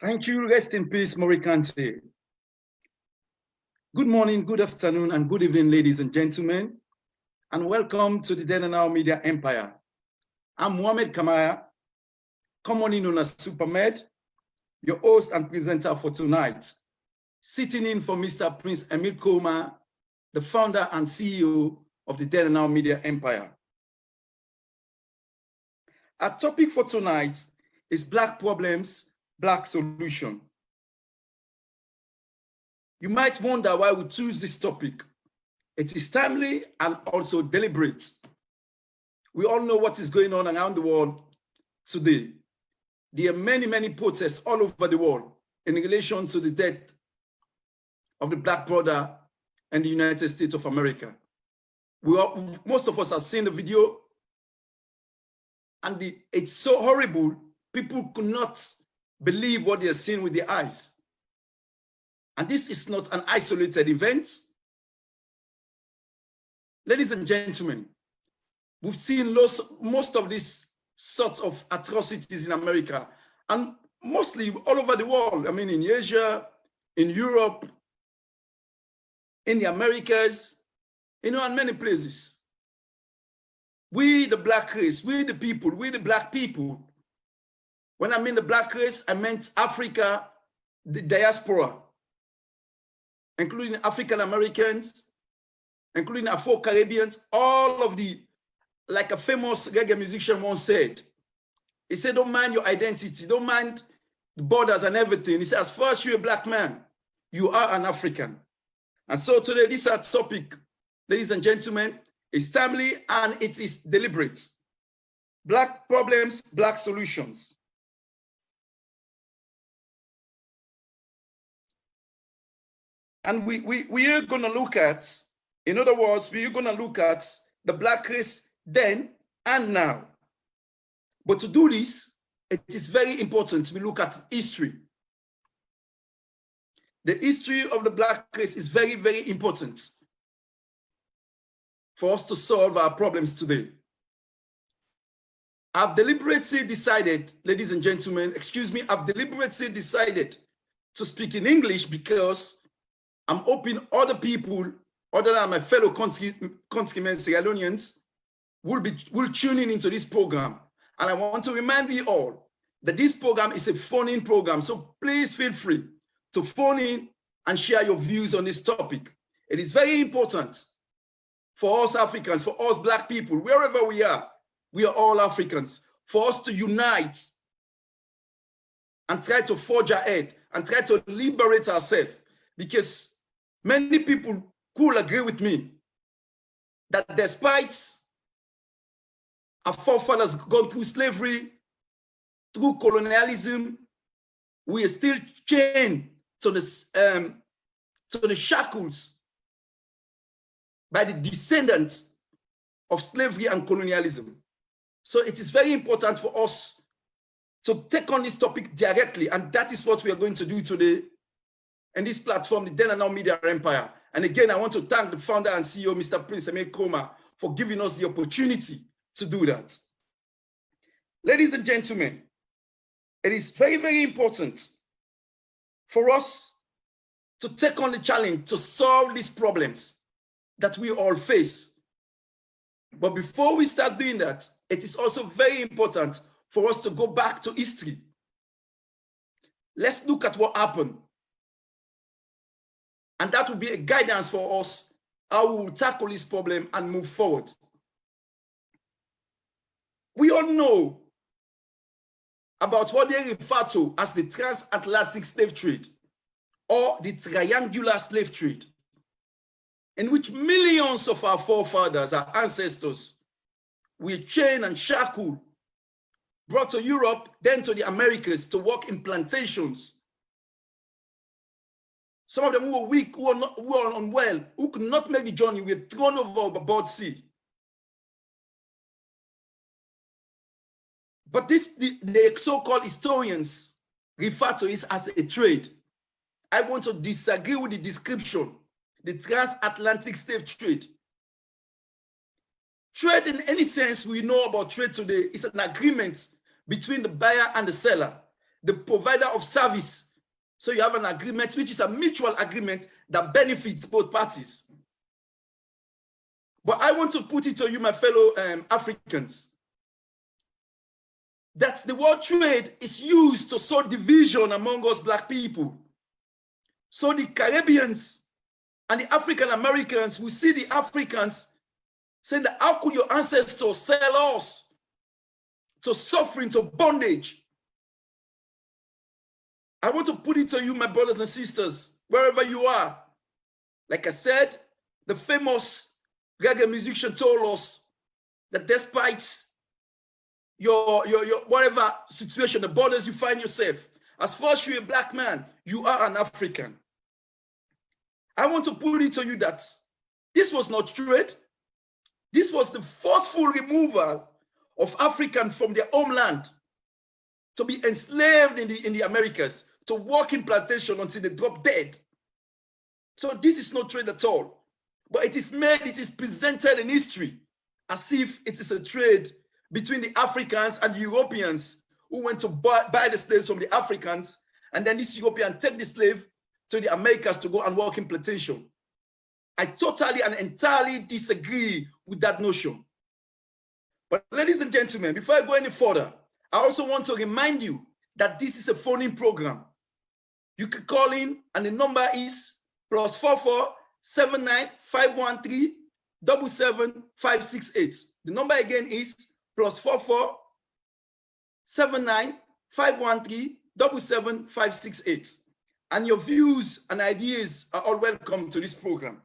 Thank you. Rest in peace, Morikante. Good morning, good afternoon, and good evening, ladies and gentlemen, and welcome to the Then and Now Media Empire. I'm Mohamed Kamara, commonly known as Supermed, your host and presenter for tonight, sitting in for Mr. Prince Emil Koma, the founder and CEO of the Then and Now Media Empire. Our topic for tonight is Black Problems, Black Solution. You might wonder why we choose this topic. It is timely and also deliberate. We all know what is going on around the world today. There are many, many protests all over the world in relation to the death of the Black brother in the United States of America. Most of us have seen the video, and it's so horrible. People could not believe what they are seeing with their eyes. And this is not an isolated event. Ladies and gentlemen, we've seen most of these sorts of atrocities in America, and mostly all over the world. I mean, in Asia, in Europe, in the Americas, and many places. We, the Black race, we the people, we the Black people. When I mean the Black race, I meant Africa, the diaspora, including African Americans, including Afro-Caribbeans, all of the, like a famous reggae musician once said, he said, don't mind your identity, don't mind the borders and everything. He said, as far as you're a Black man, you are an African. And so today, this is our topic, ladies and gentlemen, is timely and it is deliberate. Black problems, Black solutions. And we are going to look at, in other words, we are going to look at the Black race then and now. But to do this, it is very important we look at history. The history of the Black race is very, very important for us to solve our problems today. I've deliberately decided, ladies and gentlemen, I've deliberately decided to speak in English because I'm hoping other people, other than my fellow countrymen, Sierra Leoneans, will tune into this program. And I want to remind you all that this program is a phone-in program. So please feel free to phone in and share your views on this topic. It is very important for us Africans, for us Black people, wherever we are all Africans, for us to unite and try to forge ahead and try to liberate ourselves. Because many people could agree with me that despite our forefathers gone through slavery, through colonialism, we are still chained to the shackles by the descendants of slavery and colonialism. So it is very important for us to take on this topic directly, and that is what we are going to do today in this platform, the Then and Now Media Empire. And again, I want to thank the founder and CEO, Mr. Prince Emil Koma, for giving us the opportunity to do that. Ladies and gentlemen, it is very, very important for us to take on the challenge to solve these problems that we all face. But before we start doing that, it is also very important for us to go back to history. Let's look at what happened. And that will be a guidance for us how we will tackle this problem and move forward. We all know about what they refer to as the transatlantic slave trade or the triangular slave trade, in which millions of our forefathers, our ancestors, were chained and shackled, brought to Europe, then to the Americas to work in plantations. Some of them who were weak, who were unwell, who could not make the journey, were thrown overboard sea. But the so-called historians refer to it as a trade. I want to disagree with the description, the transatlantic slave trade. Trade, in any sense we know about trade today, is an agreement between the buyer and the seller, the provider of service. So you have an agreement, which is a mutual agreement that benefits both parties. But I want to put it to you, my fellow Africans, that the world trade is used to sow division among us black people. So the Caribbeans and the African Americans will see the Africans saying that how could your ancestors sell us to suffering, to bondage? I want to put it to you, my brothers and sisters, wherever you are. Like I said, the famous reggae musician told us that despite your whatever situation, the borders you find yourself, as far as you're a black man, you are an African. I want to put it to you that this was not trade. This was the forceful removal of Africans from their homeland to be enslaved in the Americas, to work in plantation until they drop dead. So this is not trade at all, but it is presented in history as if it is a trade between the Africans and the Europeans who went to buy the slaves from the Africans, and then this European take the slave to the Americas to go and work in plantation. I totally and entirely disagree with that notion. But ladies and gentlemen, before I go any further, I also want to remind you that this is a phone-in program. You can call in and the number is +44 79 513 77568. The number again is +44 79 513 77568. And your views and ideas are all welcome to this program.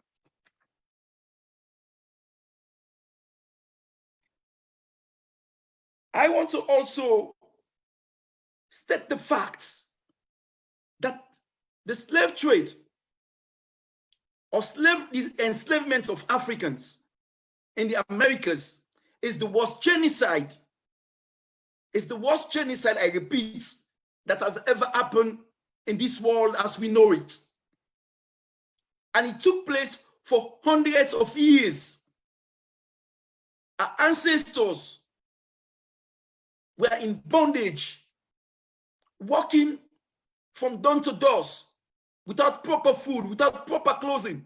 I want to also state the fact that the slave trade or the enslavement of Africans in the Americas is the worst genocide. It's the worst genocide, I repeat, that has ever happened in this world as we know it. And it took place for hundreds of years. Our ancestors were in bondage, working from dawn to dusk, without proper food, without proper clothing,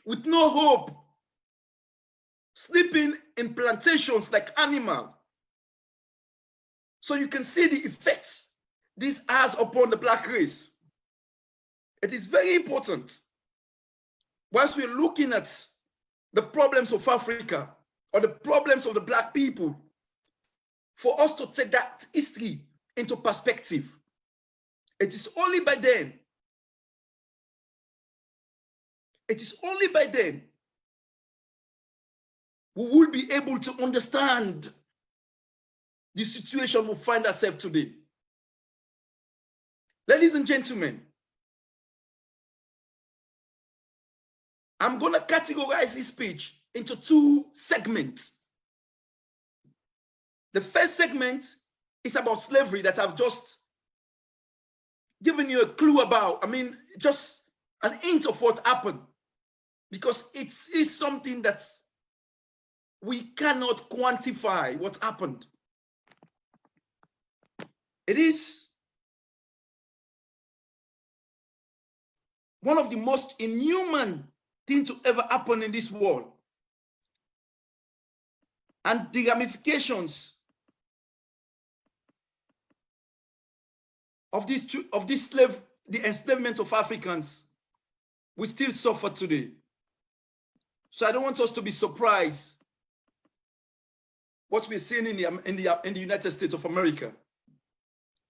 with no hope, sleeping in plantations like animals. So you can see the effects this has upon the black race. It is very important, once we're looking at the problems of Africa or the problems of the black people, for us to take that history into perspective. It is only by then, we will be able to understand the situation we find ourselves today. Ladies and gentlemen, I'm going to categorize this speech into two segments. The first segment is about slavery that I've just given you a clue about. I mean, just an hint of what happened, because it is something that we cannot quantify what happened. It is one of the most inhuman things to ever happen in this world. And the ramifications of the enslavement of Africans, we still suffer today. So I don't want us to be surprised what we're seeing in the United States of America.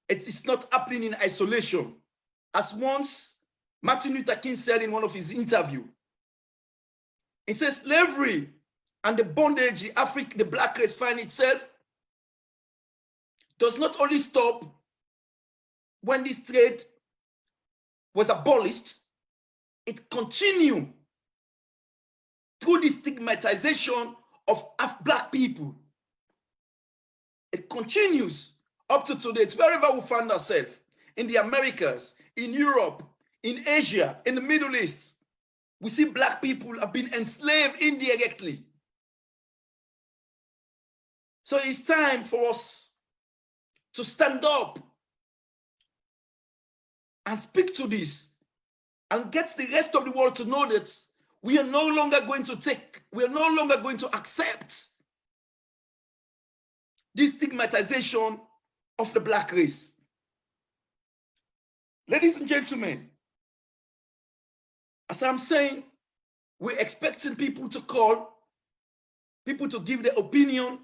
It is not happening in isolation. As once Martin Luther King said in one of his interviews, he says slavery and the bondage the black race find itself does not only stop when this trade was abolished, it continued through the stigmatization of black people. It continues up to today. It's wherever we find ourselves, in the Americas, in Europe, in Asia, in the Middle East, we see black people have been enslaved indirectly. So it's time for us to stand up and speak to this and get the rest of the world to know that we are no longer going to accept this stigmatization of the Black race. Ladies and gentlemen, as I'm saying, we're expecting people to call, people to give their opinion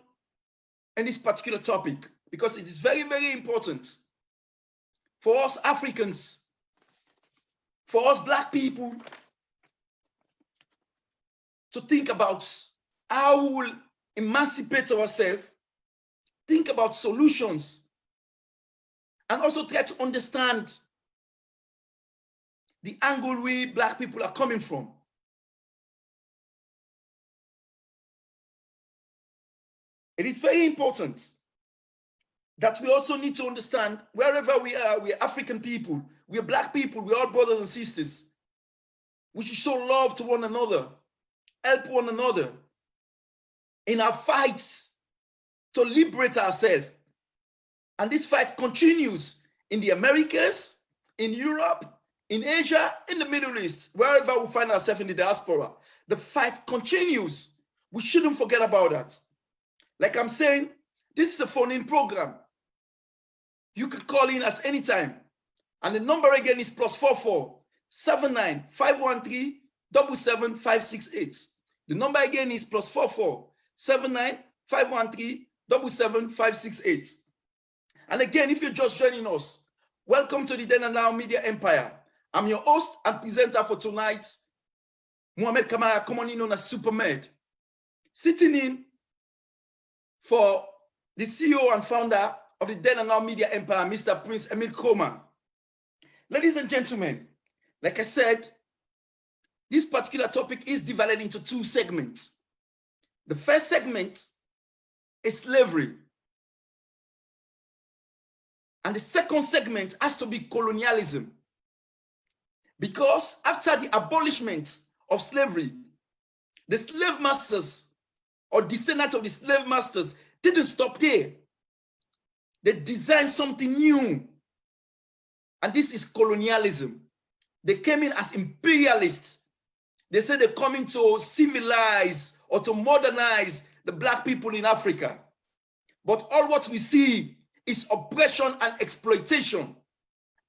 on this particular topic, because it is very, very important for us Africans, for us Black people, to think about how we will emancipate ourselves, think about solutions, and also try to understand the angle we Black people are coming from. It is very important that we also need to understand, wherever we are African people, we are Black people, we are all brothers and sisters. We should show love to one another, help one another in our fights to liberate ourselves. And this fight continues in the Americas, in Europe, in Asia, in the Middle East, wherever we find ourselves in the diaspora. The fight continues. We shouldn't forget about that. Like I'm saying, this is a phone-in program. You can call in at any time. And the number again is +44 79 513 77568. The number again is +44 79 513 77568. And again, if you're just joining us, welcome to the Then and Now Media Empire. I'm your host and presenter for tonight, Mohamed Kamara, commonly known as Supermed. Sitting in for the CEO and founder of the Then and Now Media Empire, Mr. Prince Emile Kroma. Ladies and gentlemen, like I said, this particular topic is divided into two segments. The first segment is slavery. And the second segment has to be colonialism. Because after the abolishment of slavery, the slave masters or descendants of the slave masters didn't stop there. They designed something new. And this is colonialism. They came in as imperialists. They said they're coming to civilize or to modernize the Black people in Africa. But all what we see is oppression and exploitation.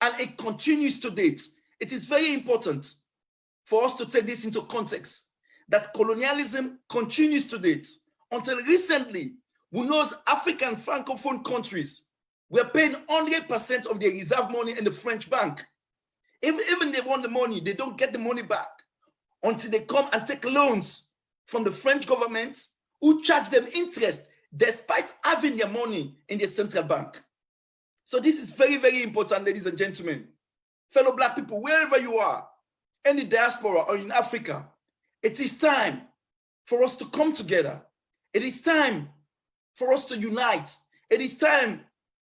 And it continues to date. It is very important for us to take this into context, that colonialism continues to date. Until recently, we know African Francophone countries were paying 100% of their reserve money in the French bank. Even they want the money, they don't get the money back until they come and take loans from the French government, who charge them interest despite having their money in their central bank. So this is very, very important, ladies and gentlemen. Fellow Black people, wherever you are, in the diaspora or in Africa, it is time for us to come together. It is time for us to unite. It is time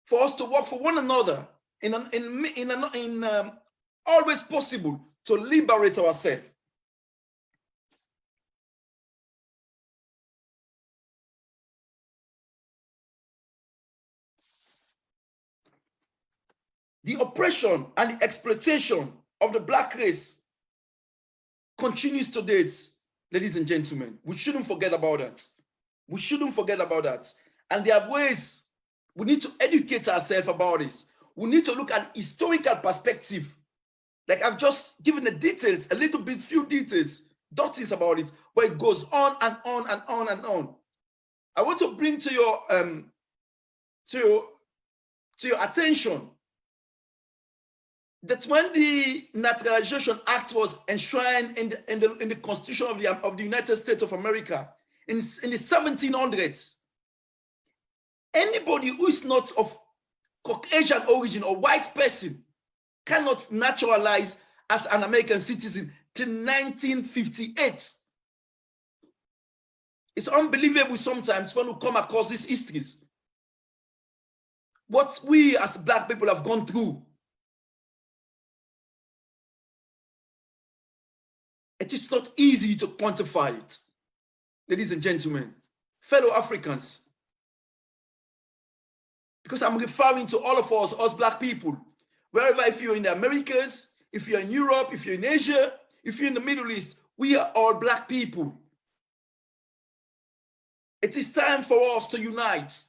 for us to work for one another in always possible to liberate ourselves. The oppression and the exploitation of the Black race continues to date, ladies and gentlemen. We shouldn't forget about that. We shouldn't forget about that. And there are ways we need to educate ourselves about this. We need to look at historical perspective. Like I've just given the details, a little bit, few details, dots about it, but it goes on and on and on and on. I want to bring to your attention that when the Naturalization Act was enshrined in the Constitution of the United States of America in the 1700s, anybody who is not of Caucasian origin or white person cannot naturalize as an American citizen till 1958. It's unbelievable sometimes when we come across these histories. What we as Black people have gone through. It is not easy to quantify it. Ladies and gentlemen, fellow Africans, because I'm referring to all of us Black people, Wherever, if you're in the Americas, if you're in Europe, if you're in Asia, if you're in the Middle East, we are all Black people. It is time for us to unite.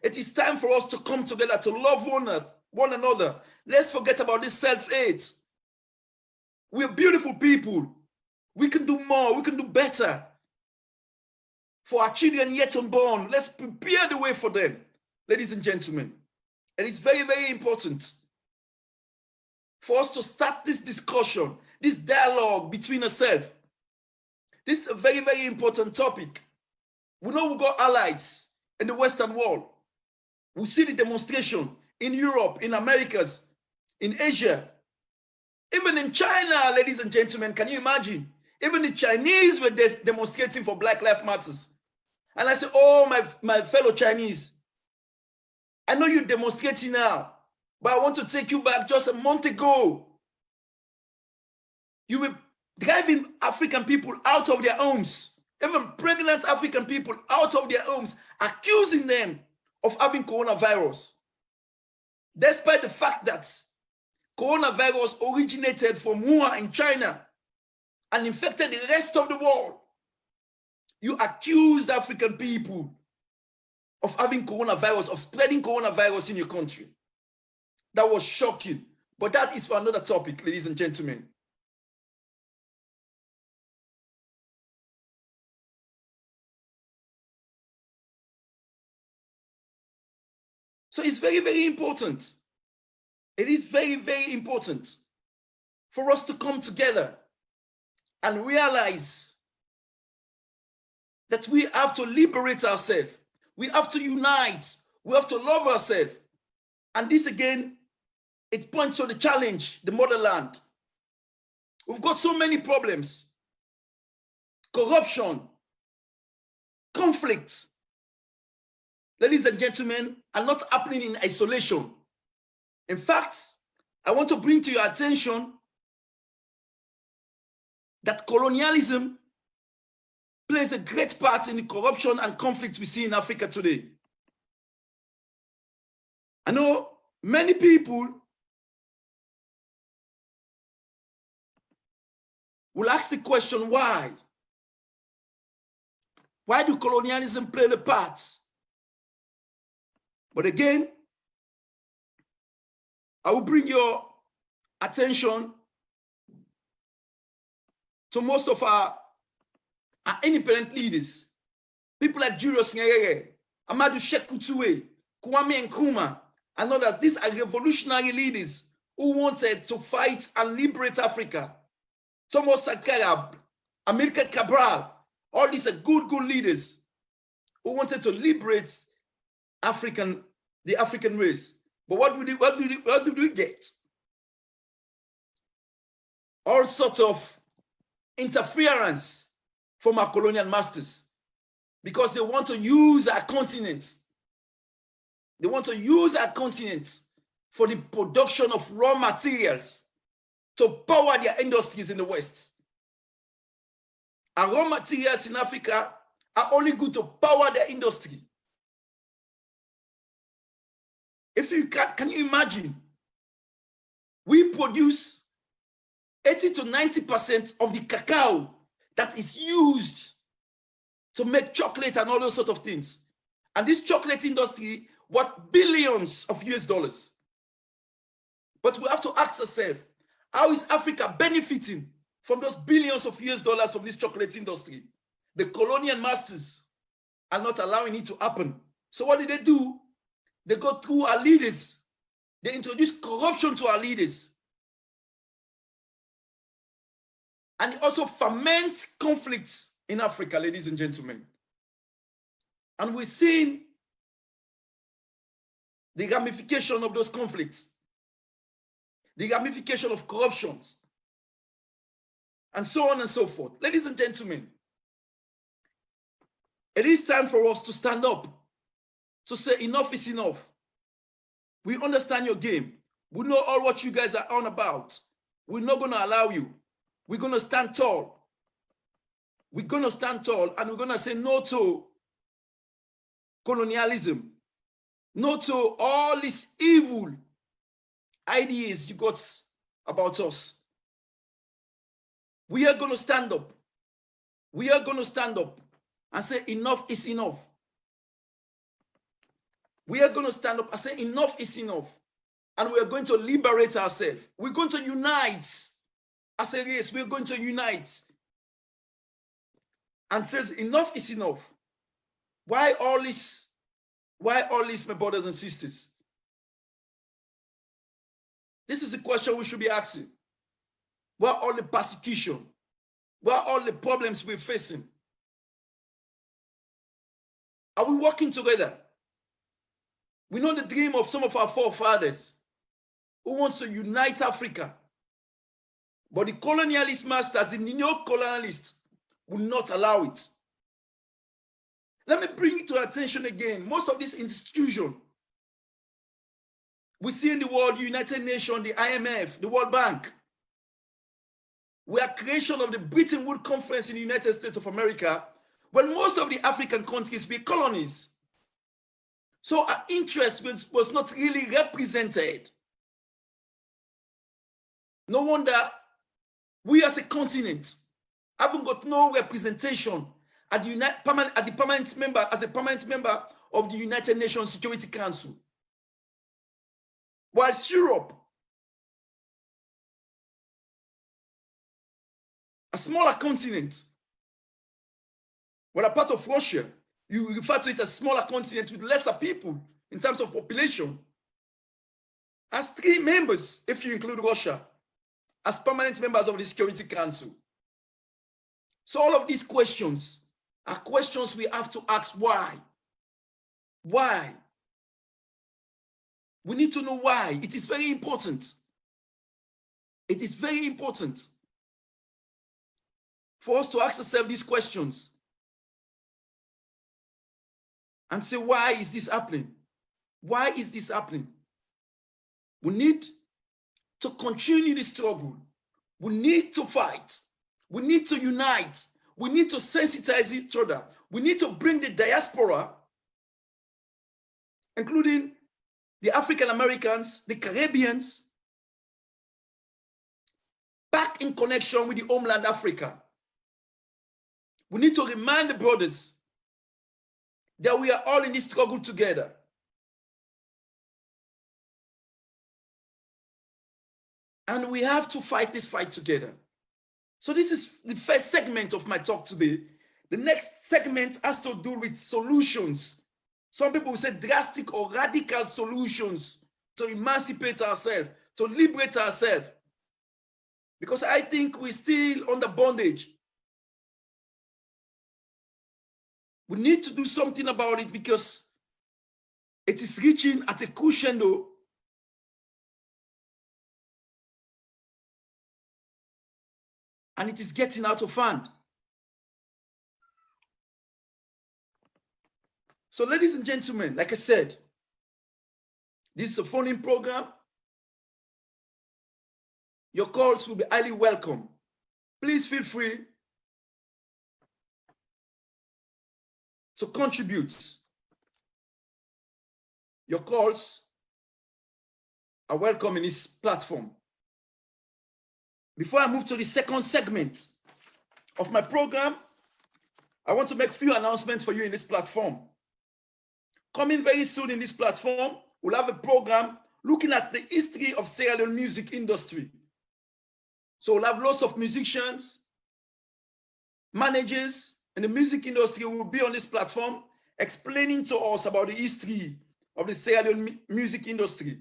It is time for us to come together, to love one another. Let's forget about this self-hate. We're beautiful people. We can do more. We can do better for our children yet unborn. Let's prepare the way for them, ladies and gentlemen. And it's very, very important for us to start this discussion, this dialogue between ourselves. This is a very, very important topic. We know we got allies in the Western world. We see the demonstration in Europe, in Americas, in Asia, even in China, ladies and gentlemen. Can you imagine? Even the Chinese were demonstrating for Black Lives Matters. And I say, oh, my fellow Chinese, I know you're demonstrating now, but I want to take you back just a month ago. You were driving African people out of their homes, even pregnant African people out of their homes, accusing them of having coronavirus, despite the fact that coronavirus originated from Wuhan in China and infected the rest of the world. You accused African people of having coronavirus, of spreading coronavirus in your country. That was shocking. But that is for another topic, ladies and gentlemen. So it's very, very important. It is very, very important for us to come together and realize that we have to liberate ourselves. We have to unite. We have to love ourselves. And this again, it points to the challenge, the motherland. We've got so many problems. Corruption, conflict, ladies and gentlemen, are not happening in isolation. In fact, I want to bring to your attention that colonialism plays a great part in the corruption and conflict we see in Africa today. I know many people will ask the question, why? Why do colonialism play the part? But again, I will bring your attention to most of our independent leaders, people like Julius Nyerere, Amadou Sékou Touré, Kwame Nkrumah, and others. These are revolutionary leaders who wanted to fight and liberate Africa. Thomas Sankara, Amilcar Cabral, all these are good leaders who wanted to liberate the African race. But what did we get? All sorts of interference from our colonial masters, because they want to use our continent. They want to use our continent for the production of raw materials to power their industries in the West. And raw materials in Africa are only good to power their industry. If you can you imagine? We produce 80 to 90% of the cacao that is used to make chocolate and all those sort of things. And this chocolate industry worth billions of US dollars. But we have to ask ourselves, how is Africa benefiting from those billions of US dollars from this chocolate industry? The colonial masters are not allowing it to happen. So what did they do? They go through our leaders. They introduce corruption to our leaders. And it also ferments conflicts in Africa, ladies and gentlemen. And we're seeing the ramification of those conflicts, the ramification of corruptions, and so on and so forth. Ladies and gentlemen, it is time for us to stand up, to say enough is enough. We understand your game. We know all what you guys are on about. We're not going to allow you. We're going to stand tall. We're going to stand tall, and we're going to say no to colonialism, no to all this evil ideas you got about us. We are going to stand up. We are going to stand up and say enough is enough. We are going to stand up and say enough is enough. And we are going to liberate ourselves. We're going to unite as a race. We're going to unite and says enough is enough. Why all this? Why all this, my brothers and sisters? This is a question we should be asking. Why all the persecution? Why all the problems we're facing? Are we working together? We know the dream of some of our forefathers who wants to unite Africa. But the colonialist masters, the neo-colonialists, will not allow it. Let me bring it to attention again. Most of these institutions we see in the world, United Nations, the IMF, the World Bank, were creation of the Bretton Woods Conference in the United States of America, when most of the African countries were colonies. So our interest was not really represented. No wonder we as a continent haven't got no representation at the permanent member, as a permanent member of the United Nations Security Council. Whilst Europe, a smaller continent, well, a part of Russia, you refer to it as smaller continent with lesser people in terms of population, has 3 members, if you include Russia, as permanent members of the Security Council. So all of these questions are questions we have to ask why. Why? We need to know why. It is very important. It is very important for us to ask ourselves these questions and say, why is this happening? Why is this happening? We need to continue the struggle. We need to fight. We need to unite. We need to sensitize each other. We need to bring the diaspora, including the African Americans, the Caribbeans, back in connection with the homeland Africa. We need to remind the brothers that we are all in this struggle together. And we have to fight this fight together. So this is the first segment of my talk today. The next segment has to do with solutions. Some people will say drastic or radical solutions to emancipate ourselves, to liberate ourselves. Because I think we're still under bondage. We need to do something about it because it is reaching at a crescendo. And it is getting out of hand. So ladies and gentlemen, like I said, this is a phone-in program. Your calls will be highly welcome. Please feel free to contribute. Your calls are welcome in this platform. Before I move to the second segment of my program, I want to make a few announcements for you in this platform. Coming very soon in this platform, we'll have a program looking at the history of Sierra Leone music industry. So we'll have lots of musicians, managers in the music industry who will be on this platform explaining to us about the history of the Sierra Leone music industry.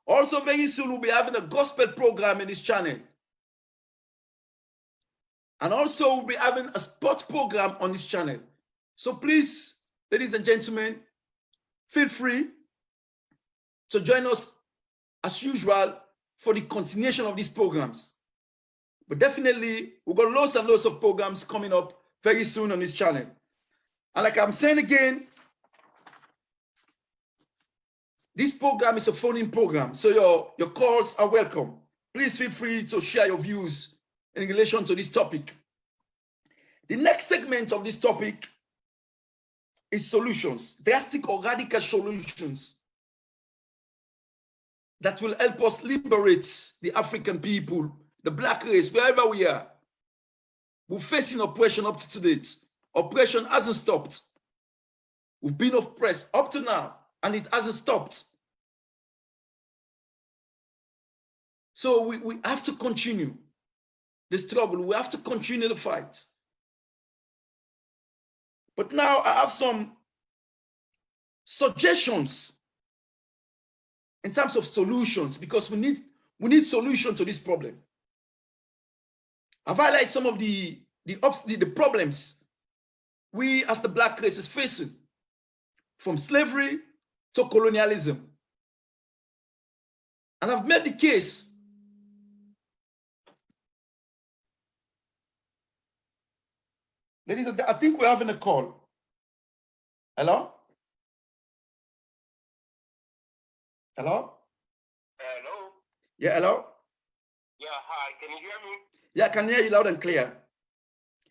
Also, very soon, we'll be having a gospel program in this channel. And also, we'll be having a sports program on this channel. So please, ladies and gentlemen, feel free to join us as usual for the continuation of these programs. But definitely, we've got lots and lots of programs coming up very soon on this channel. And like I'm saying again, this program is a phone-in program, so your calls are welcome. Please feel free to share your views in relation to this topic. The next segment of this topic is solutions, drastic or radical solutions. that will help us liberate the African people, the black race, wherever we are. We're facing oppression up to date. Oppression hasn't stopped. We've been oppressed up to now, and it hasn't stopped. So we have to continue the struggle. We have to continue the fight. But now I have some suggestions in terms of solutions, because we need solution to this problem. I've highlighted some of the problems we as the black race is facing, from slavery to colonialism. And I've made the case ladies, I think we're having a call. Hello? Hello? Hello? Yeah, hello? Yeah, hi. Can you hear me? Yeah, I can hear you loud and clear.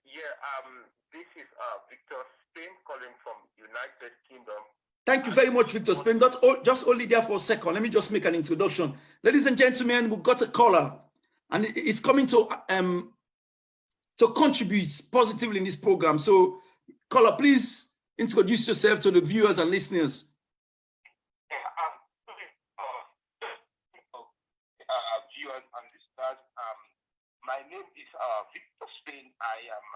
Yeah, this is Victor Spain calling from United Kingdom. Thank you very much, Victor Spain. Just only there for a second. Let me just make an introduction. Ladies and gentlemen, we've got a caller, and it's coming to contribute positively in this program. So, caller, please introduce yourself to the viewers and listeners. Viewers and listeners, my name is Victor Spain. I am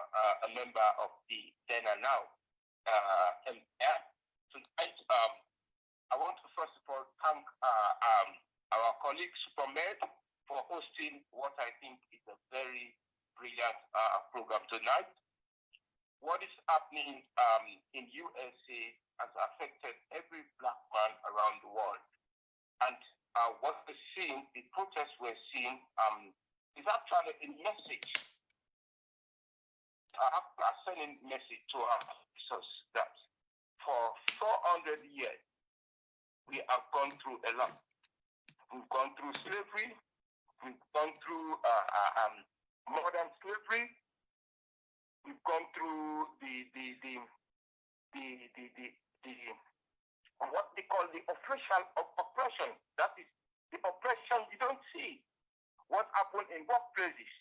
a member of the Then and Now. Tonight, I want to first of all thank our colleague Supermed for hosting what I think is a very brilliant program tonight. What is happening in USA has affected every black man around the world. And what we're seeing, the protests we're seeing, is actually a message. Sending message to our officers that for 400 years, we have gone through a lot. We've gone through slavery. We've gone through modern slavery. We've gone through what they call the oppression. That is the oppression you don't see. What happened in workplaces?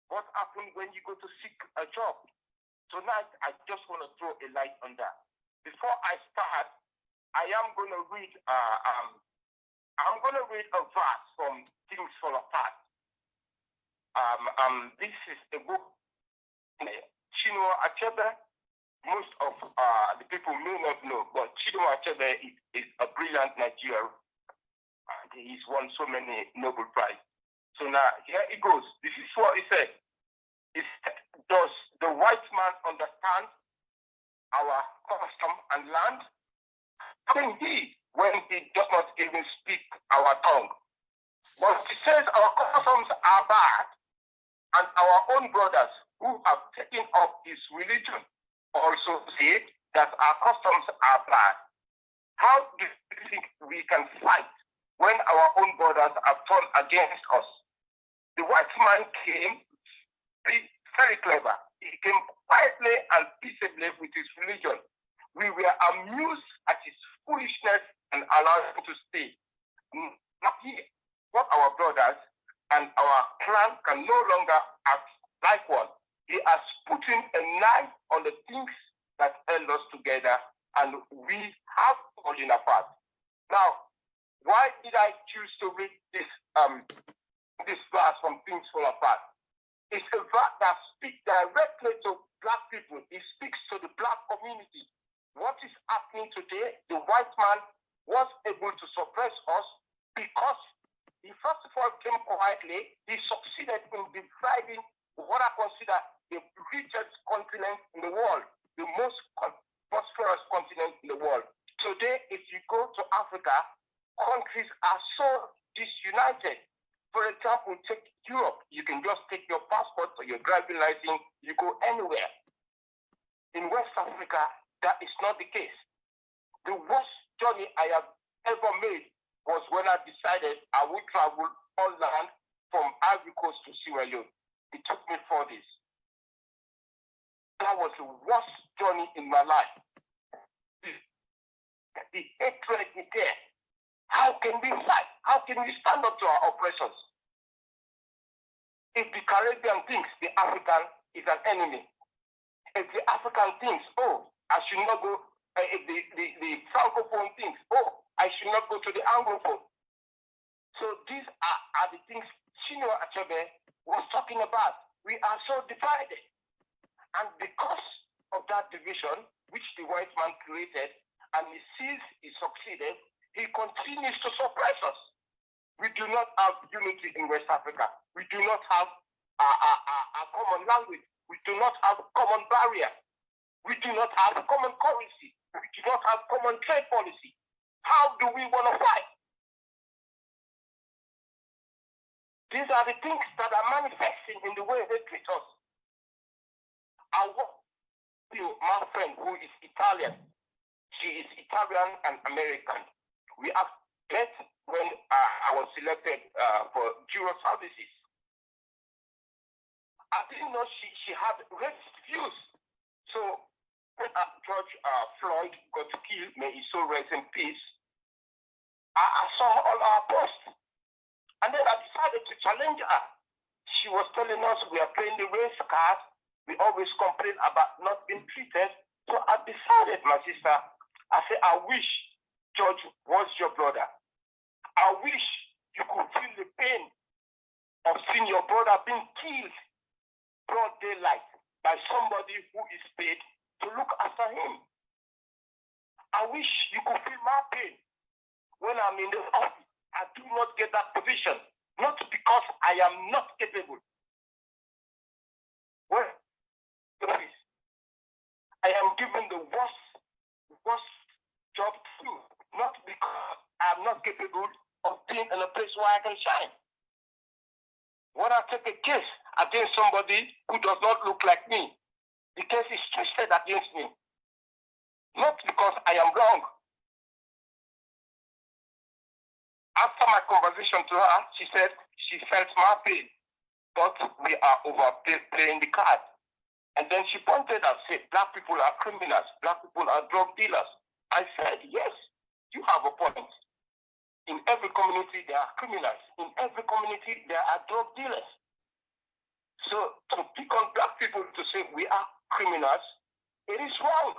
What happened when you go to seek a job? Tonight, I just want to throw a light on that. Before I start, I am going to read. I'm going to read a verse from Things Fall Apart. This is a book. Chinua Achebe. Most of the people may not know, but Chinua Achebe is a brilliant Nigerian. And he's won so many Nobel Prizes. So now, here it goes. This is what he said. He said, does the white man understand our custom and land? Can he, when he does not even speak our tongue? But he says our customs are bad, and our own brothers who have taken up his religion also say that our customs are bad. How do you think we can fight when our own brothers have turned against us? The white man came very clever. He came quietly and peaceably with his religion. We were amused at his foolishness and allowed him to stay. Not here. What our brothers and our clan can no longer act like one. He has put in a knife on the things that held us together, and we have fallen apart. Now, why did I choose to read this verse from Things Fall Apart? It's a verse that speaks directly to black people. It speaks to the black community. What is happening today? The white man was able to suppress us because he first of all came quietly. He succeeded in dividing what I consider the richest continent in the world, the most prosperous continent in the world. Today, if you go to Africa, countries are so disunited. For example, take Europe. You can just take your passport or your driving license, you go anywhere. In West Africa, that is not the case. The worst journey I have ever made was when I decided I would travel on land from Ivory Coast to Sierra Leone. It took me 4 days. That was the worst journey in my life. The hatred is there. How can we fight? How can we stand up to our oppressors? If the Caribbean thinks the African is an enemy, if the African thinks, oh, I should not go, if the Francophone thinks, oh, I should not go to the Anglophone. So these are the things Chinua Achebe was talking about. We are so divided. And because of that division, which the white man created, and he sees he succeeded, he continues to suppress us. We do not have unity in West Africa. We do not have a common language. We do not have a common barrier. We do not have a common currency. We do not have common trade policy. How do we want to fight? These are the things that are manifesting in the way they treat us. My friend who is Italian, she is Italian and American. We have met when I was selected for Juror Services. I didn't know she had racist views. So when George Floyd got killed, may his soul rest in peace, I saw all our posts. And then I decided to challenge her. She was telling us we are playing the race card. We always complain about not being treated. So I decided, my sister, I said, I wish George was your brother. I wish you could feel the pain of seeing your brother being killed broad daylight by somebody who is paid to look after him. I wish you could feel my pain when I'm in the office. I do not get that position, not because I am not capable. Well, I am given the worst job to do, not because I am not capable of being in a place where I can shine. When I take a case against somebody who does not look like me, the case is twisted against me. Not because I am wrong. After my conversation to her, she said she felt my pain, but we are overplaying the card. And then she pointed and said, black people are criminals, black people are drug dealers. I said, yes, you have a point. In every community, there are criminals. In every community, there are drug dealers. So to pick on black people to say we are criminals, it is wrong.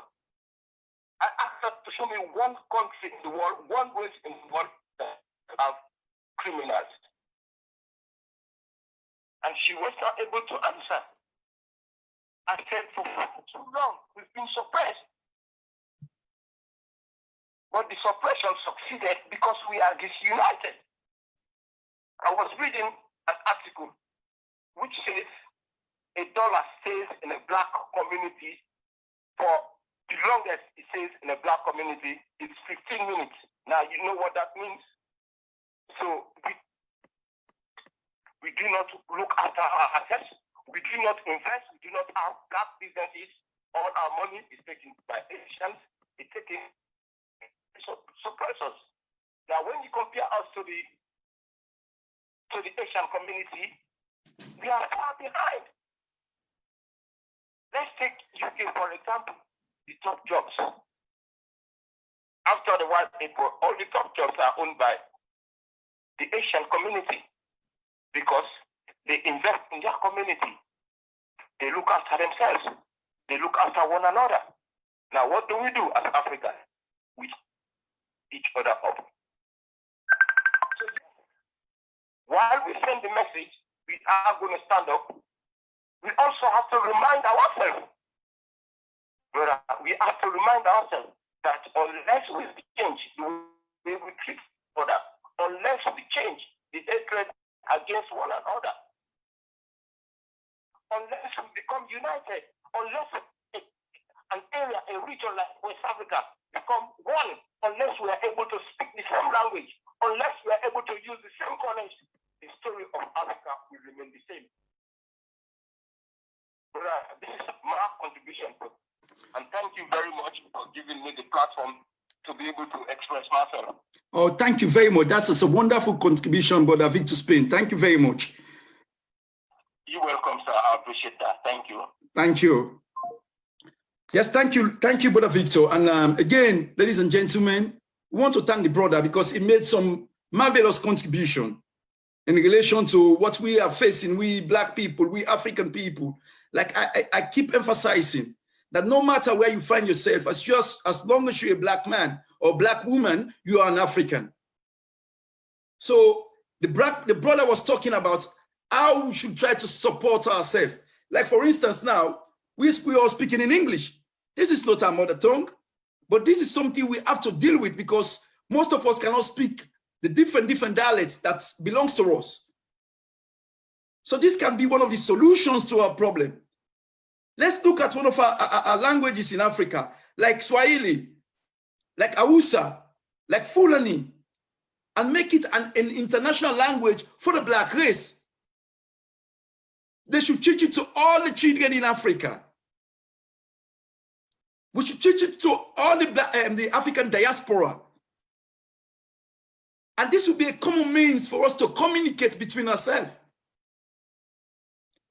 I asked her to show me one country in the world, one race in the world that have criminals. And she was not able to answer. I said, for too long, we've been suppressed. But the suppression succeeded because we are disunited. I was reading an article which says $1 stays in a black community for the longest it stays in a black community is 15 minutes. Now you know what that means. So we do not look after our assets. We do not invest. We do not have black businesses. All our money is taken by Asians. It's taken suppressors. Now, when you compare us to the Asian community, we are far behind. Let's take UK for example. The top jobs. After the white people, all the top jobs are owned by the Asian community because they invest in their community. They look after themselves. They look after one another. Now, what do we do as Africans? We each other up. So, while we send the message, we are going to stand up. We also have to remind ourselves, brother, we have to remind ourselves that unless we change the way we treat other, unless we change the hatred against one another, unless we become united, unless an area, a region like West Africa become one, unless we are able to speak the same language, unless we are able to use the same currency, the story of Africa will remain the same. This is my contribution, and thank you very much for giving me the platform to be able to express myself. Oh, thank you very much. That's a wonderful contribution, Brother Victor Spain. Thank you very much. You're welcome, sir. I appreciate that. Thank you. Thank you. Yes, thank you. Thank you, Brother Victor. And again, ladies and gentlemen, we want to thank the brother because he made some marvelous contribution in relation to what we are facing, we Black people, we African people. Like I keep emphasizing that no matter where you find yourself, as long as you're a Black man or Black woman, you are an African. So the brother was talking about how we should try to support ourselves. Like for instance, now we are speaking in English. This is not our mother tongue, but this is something we have to deal with because most of us cannot speak the different dialects that belongs to us. So this can be one of the solutions to our problem. Let's look at one of our languages in Africa, like Swahili, like Hausa, like Fulani, and make it an international language for the Black race. They should teach it to all the children in Africa. We should teach it to all the African diaspora. And this will be a common means for us to communicate between ourselves.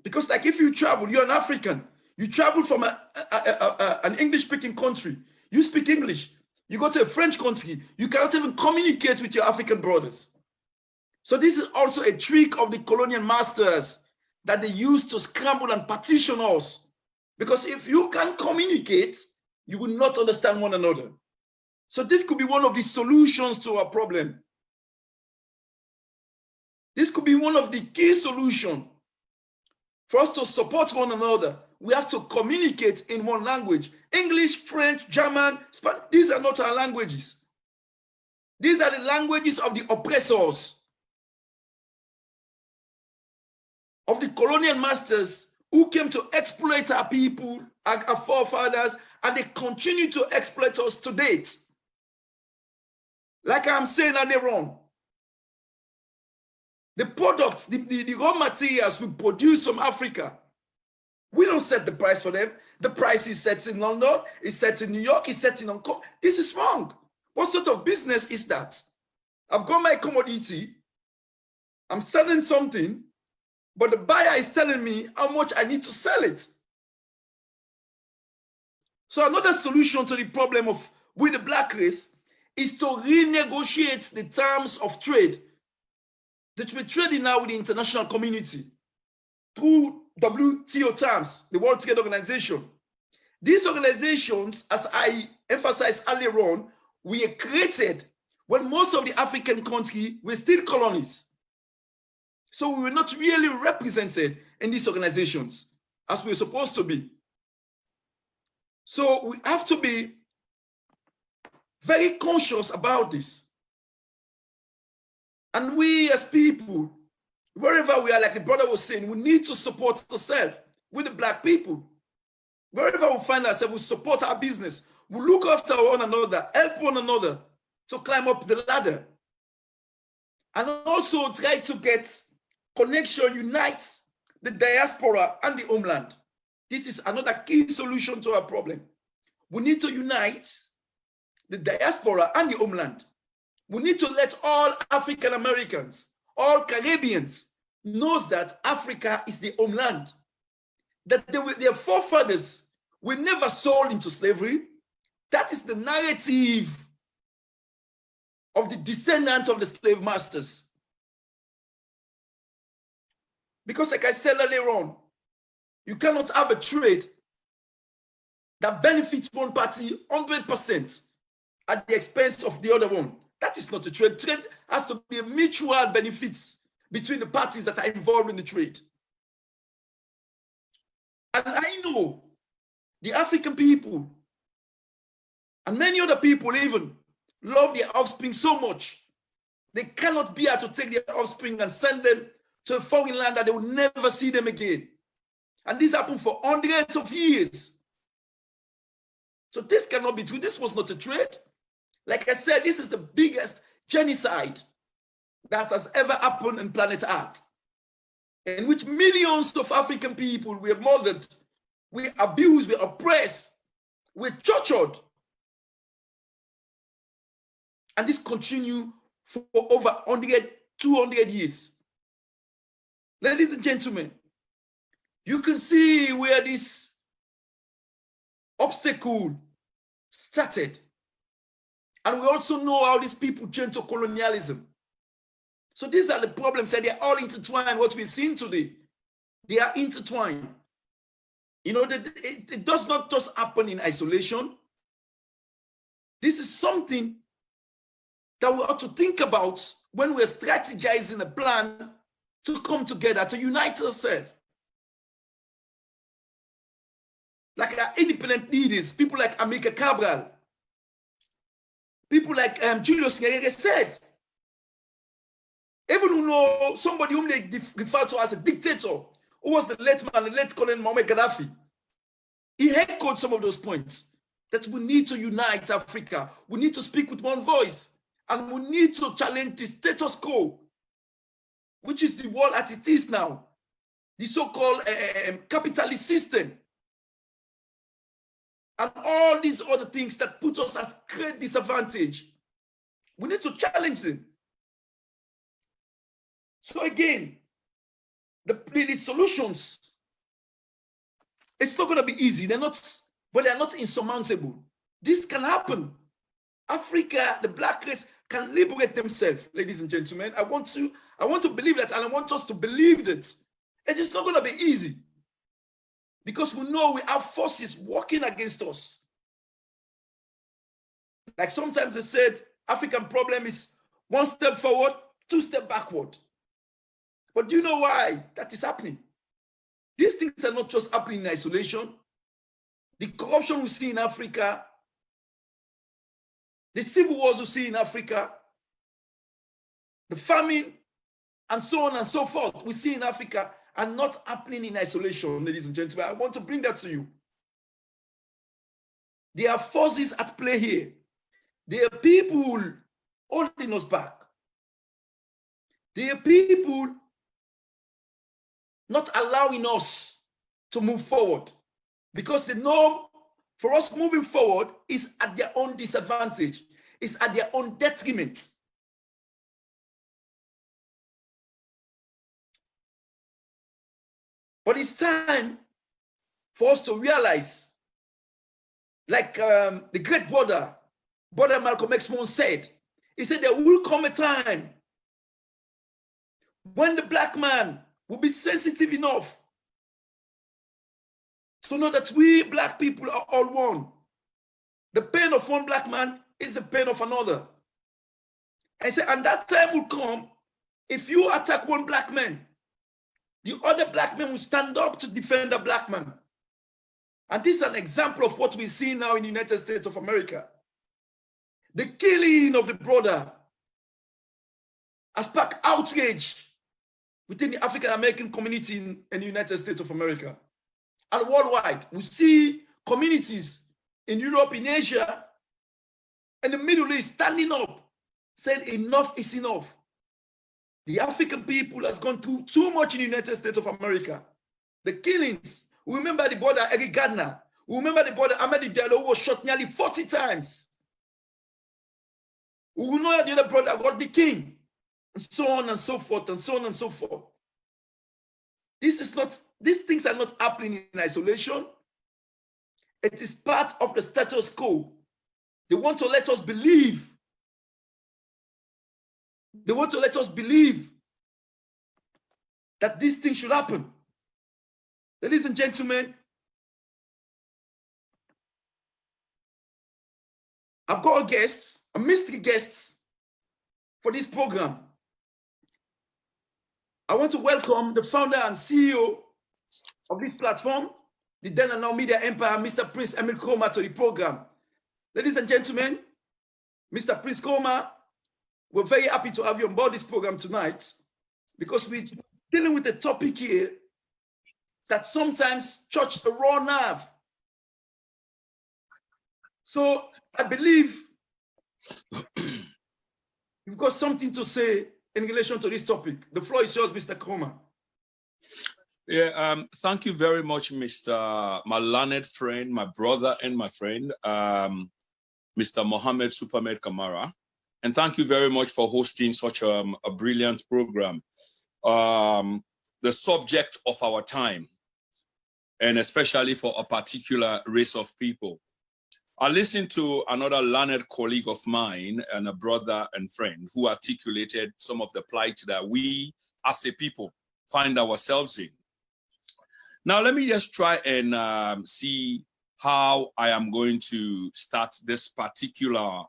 Because like if you travel, you're an African, you travel from an English-speaking country, you speak English, you go to a French country, you cannot even communicate with your African brothers. So this is also a trick of the colonial masters that they use to scramble and partition us. Because if you can't communicate, you will not understand one another. So this could be one of the solutions to our problem. This could be one of the key solutions. For us to support one another, we have to communicate in one language. English, French, German, Spanish, these are not our languages. These are the languages of the oppressors, of the colonial masters who came to exploit our people, our forefathers, and they continue to exploit us to date. Like I'm saying earlier on, the products, the raw materials we produce from Africa, we don't set the price for them. The price is set in London, it's set in New York, it's set in Hong Kong. This is wrong. What sort of business is that? I've got my commodity, I'm selling something, but the buyer is telling me how much I need to sell it. So another solution to the problem of with the Black race is to renegotiate the terms of trade that we're trading now with the international community through WTO terms, the World Trade Organization. These organizations, as I emphasized earlier on, were created when most of the African countries were still colonies. So we were not really represented in these organizations as we're supposed to be. So we have to be very conscious about this. And we as people, wherever we are, like the brother was saying, we need to support ourselves with the Black people. Wherever we find ourselves, we support our business. We look after one another, help one another to climb up the ladder. And also try to get connection, unite the diaspora and the homeland. This is another key solution to our problem. We need to unite the diaspora and the homeland. We need to let all African Americans, all Caribbeans, know that Africa is the homeland, that their forefathers were never sold into slavery. That is the narrative of the descendants of the slave masters. Because like I said earlier on, you cannot have a trade that benefits one party 100% at the expense of the other one. That is not a trade. Trade has to be a mutual benefits between the parties that are involved in the trade. And I know the African people and many other people even love their offspring so much. They cannot bear to take their offspring and send them to a foreign land that they will never see them again. And this happened for hundreds of years. So this cannot be true. This was not a trade. Like I said, this is the biggest genocide that has ever happened on planet Earth, in which millions of African people were murdered, were abused, were oppressed, were tortured. And this continued for over 100, 200 years. Ladies and gentlemen, you can see where this obstacle started. And we also know how these people joined to colonialism. So these are the problems, and they're all intertwined. What we're seeing today, they are intertwined. You know, it does not just happen in isolation. This is something that we ought to think about when we're strategizing a plan to come together, to unite ourselves. Like our independent leaders, people like Amilcar Cabral, people like Julius Nyerere said, even who know somebody whom they refer to as a dictator, who was the late man, the late Colonel Muammar Gaddafi, he echoed some of those points, that we need to unite Africa, we need to speak with one voice, and we need to challenge the status quo, which is the world as it is now, the so-called capitalist system, and all these other things that put us at great disadvantage. We need to challenge them. So again, the solutions, it's not going to be easy. They're not, but they're not insurmountable. This can happen. Africa, the black race, can liberate themselves, ladies and gentlemen. I want to believe that, and I want us to believe that. It is not going to be easy, because we know we have forces working against us. Like sometimes they said, African problem is 1 step forward, 2 steps backward. But do you know why that is happening? These things are not just happening in isolation. The corruption we see in Africa, the civil wars we see in Africa, the famine, and so on and so forth we see in Africa are not happening in isolation, ladies and gentlemen. I want to bring that to you. There are forces at play here. There are people holding us back. There are people not allowing us to move forward, because the norm for us moving forward is at their own disadvantage, is at their own detriment. But it's time for us to realize, like the great brother Malcolm X once said, he said there will come a time when the black man will be sensitive enough to know that we black people are all one. The pain of one black man is the pain of another. And say, and that time will come, if you attack one black man, the other black man will stand up to defend the black man. And this is an example of what we see now in the United States of America. The killing of the brother has sparked outrage within the African American community in the United States of America and worldwide. We see communities in Europe, in Asia, and the Middle East standing up, saying enough is enough. The African people has gone through too much in the United States of America. The killings. We remember the brother Eric Gardner. We remember the brother Ahmed Diallo, who was shot nearly 40 times. We know that the other brother Rodney King, and so on and so forth, and so on and so forth. These things are not happening in isolation. It is part of the status quo. They want to let us believe. They want to let us believe that these things should happen. Ladies and gentlemen, I've got a guest, a mystery guest for this program. I want to welcome the founder and CEO of this platform, the then and now media empire, Mr. Prince Emile Khoma, to the program. Ladies and gentlemen, Mr. Prince Khoma, we're very happy to have you on board this program tonight, because we're dealing with a topic here that sometimes touches the raw nerve. So I believe you've got something to say in relation to this topic. The floor is yours, Mr. Khoma. Yeah, thank you very much, my learned friend, my brother and my friend, Mr. Mohammed Supermed Kamara. And thank you very much for hosting such a brilliant program. The subject of our time, and especially for a particular race of people. I listened to another learned colleague of mine and a brother and friend who articulated some of the plight that we as a people find ourselves in. Now, let me just try and see how I am going to start this particular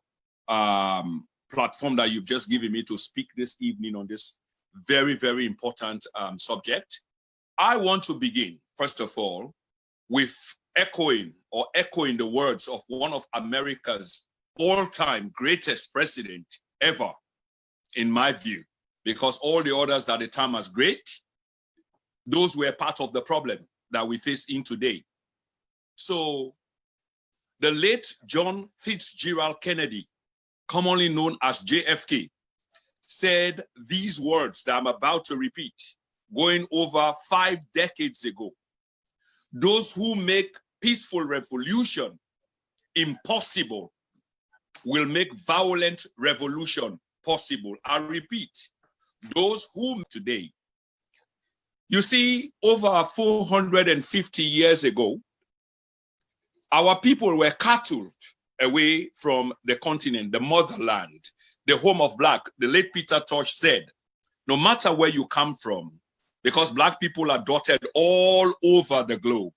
platform that you've just given me to speak this evening on this very, very important subject. I want to begin, first of all, with echoing the words of one of America's all-time greatest president ever, in my view, because all the others that the time as great, those were part of the problem that we face in today. So the late John Fitzgerald Kennedy, commonly known as JFK, said these words that I'm about to repeat, going over 5 decades ago. Those who make peaceful revolution impossible will make violent revolution possible. I repeat, those who today. You see, over 450 years ago, our people were cattled away from the continent, the motherland, the home of Black. The late Peter Tosh said, no matter where you come from, because Black people are dotted all over the globe.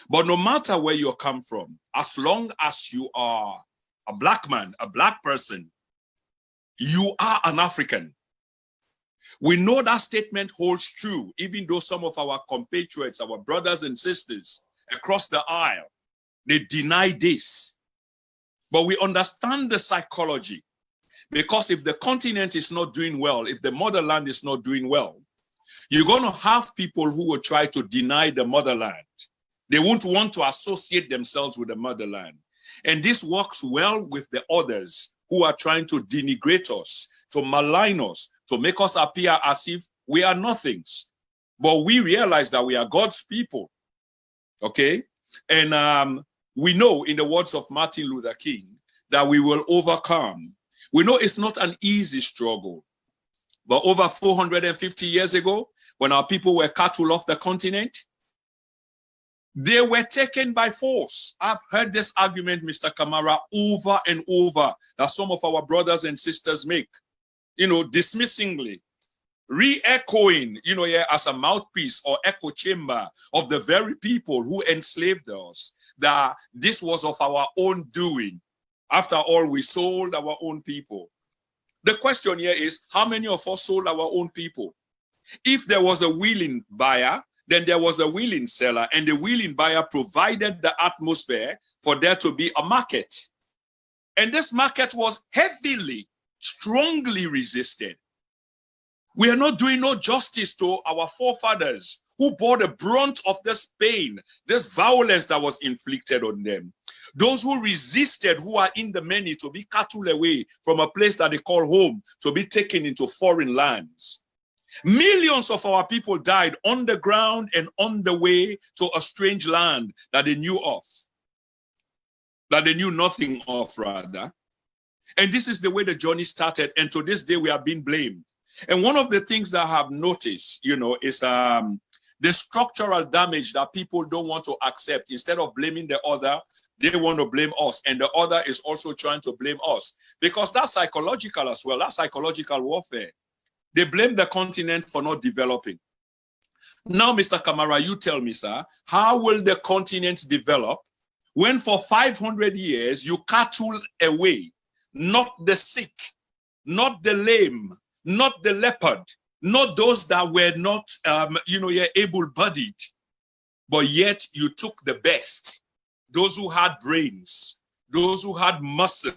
But no matter where you come from, as long as you are a Black man, a Black person, you are an African. We know that statement holds true, even though some of our compatriots, our brothers and sisters across the aisle, they deny this. But we understand the psychology, because if the continent is not doing well, if the motherland is not doing well, you're going to have people who will try to deny the motherland. They won't want to associate themselves with the motherland. And this works well with the others who are trying to denigrate us, to malign us, to make us appear as if we are nothings. But we realize that we are God's people, okay? And we know, in the words of Martin Luther King, that we will overcome. We know it's not an easy struggle. But over 450 years ago, when our people were cattle off the continent, they were taken by force. I've heard this argument, Mr. Kamara, over and over, that some of our brothers and sisters make, dismissingly, re-echoing, as a mouthpiece or echo chamber of the very people who enslaved us, that this was of our own doing. After all, we sold our own people. The question here is, how many of us sold our own people? If there was a willing buyer, then there was a willing seller, and the willing buyer provided the atmosphere for there to be a market. And this market was heavily, strongly resisted. We are not doing no justice to our forefathers who bore the brunt of this pain, this violence that was inflicted on them. Those who resisted, who are in the many, to be cattled away from a place that they call home, to be taken into foreign lands. Millions of our people died on the ground and on the way to a strange land that they knew of, that they knew nothing of, rather. And this is the way the journey started. And to this day, we are being blamed. And one of the things that I have noticed, is the structural damage that people don't want to accept. Instead of blaming the other, they want to blame us. And the other is also trying to blame us. Because that's psychological as well. That's psychological warfare. They blame the continent for not developing. Now, Mr. Kamara, you tell me, sir, how will the continent develop when for 500 years you cattle away, not the sick, not the lame, not the leopard, not those that were not, able-bodied, but yet you took the best, those who had brains, those who had muscles,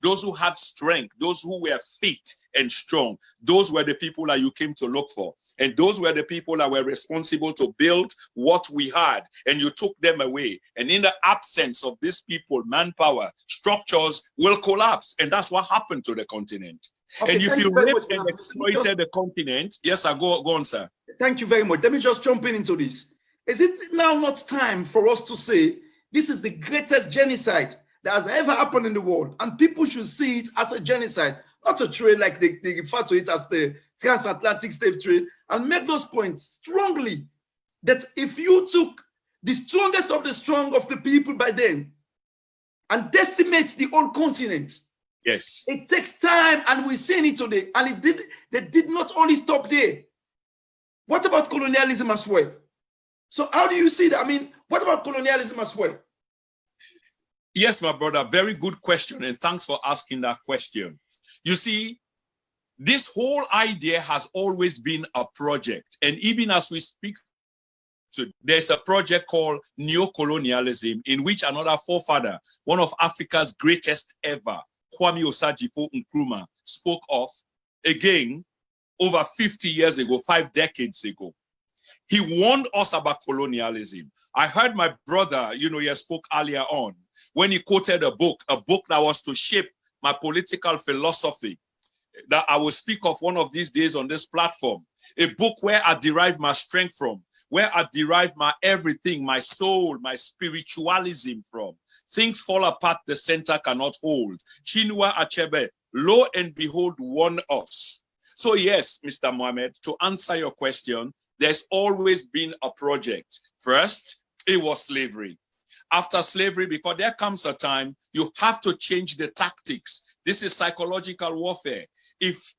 those who had strength, those who were fit and strong. Those were the people that you came to look for. And those were the people that were responsible to build what we had. And you took them away. And in the absence of these people, manpower, structures will collapse. And that's what happened to the continent. Okay, and if you raped and exploited the continent, yes, sir, go on, sir. Thank you very much. Let me just jump into this. Is it now not time for us to say this is the greatest genocide that has ever happened in the world, and people should see it as a genocide, not a trade like they refer to it as the transatlantic slave trade, and make those points strongly that if you took the strongest of the strong of the people by then and decimates the whole continent. Yes. It takes time, and we're seeing it today. And they did not only stop there. What about colonialism as well? So how do you see that? I mean, what about colonialism as well? Yes, my brother, very good question, and thanks for asking that question. You see, this whole idea has always been a project, and even as we speak, there's a project called neocolonialism, in which another forefather, one of Africa's greatest ever, Kwame Osagyefo Nkrumah, spoke of again over 50 years ago, 5 decades ago. He warned us about colonialism. I heard my brother, he spoke earlier on, when he quoted a book that was to shape my political philosophy, that I will speak of one of these days on this platform. A book where I derive my strength from, where I derive my everything, my soul, my spiritualism from. Things fall apart, the center cannot hold. Chinua Achebe, lo and behold, warned us. So yes, Mr. Mohammed, to answer your question, there's always been a project. First, it was slavery. After slavery, because there comes a time you have to change the tactics. This is psychological warfare. If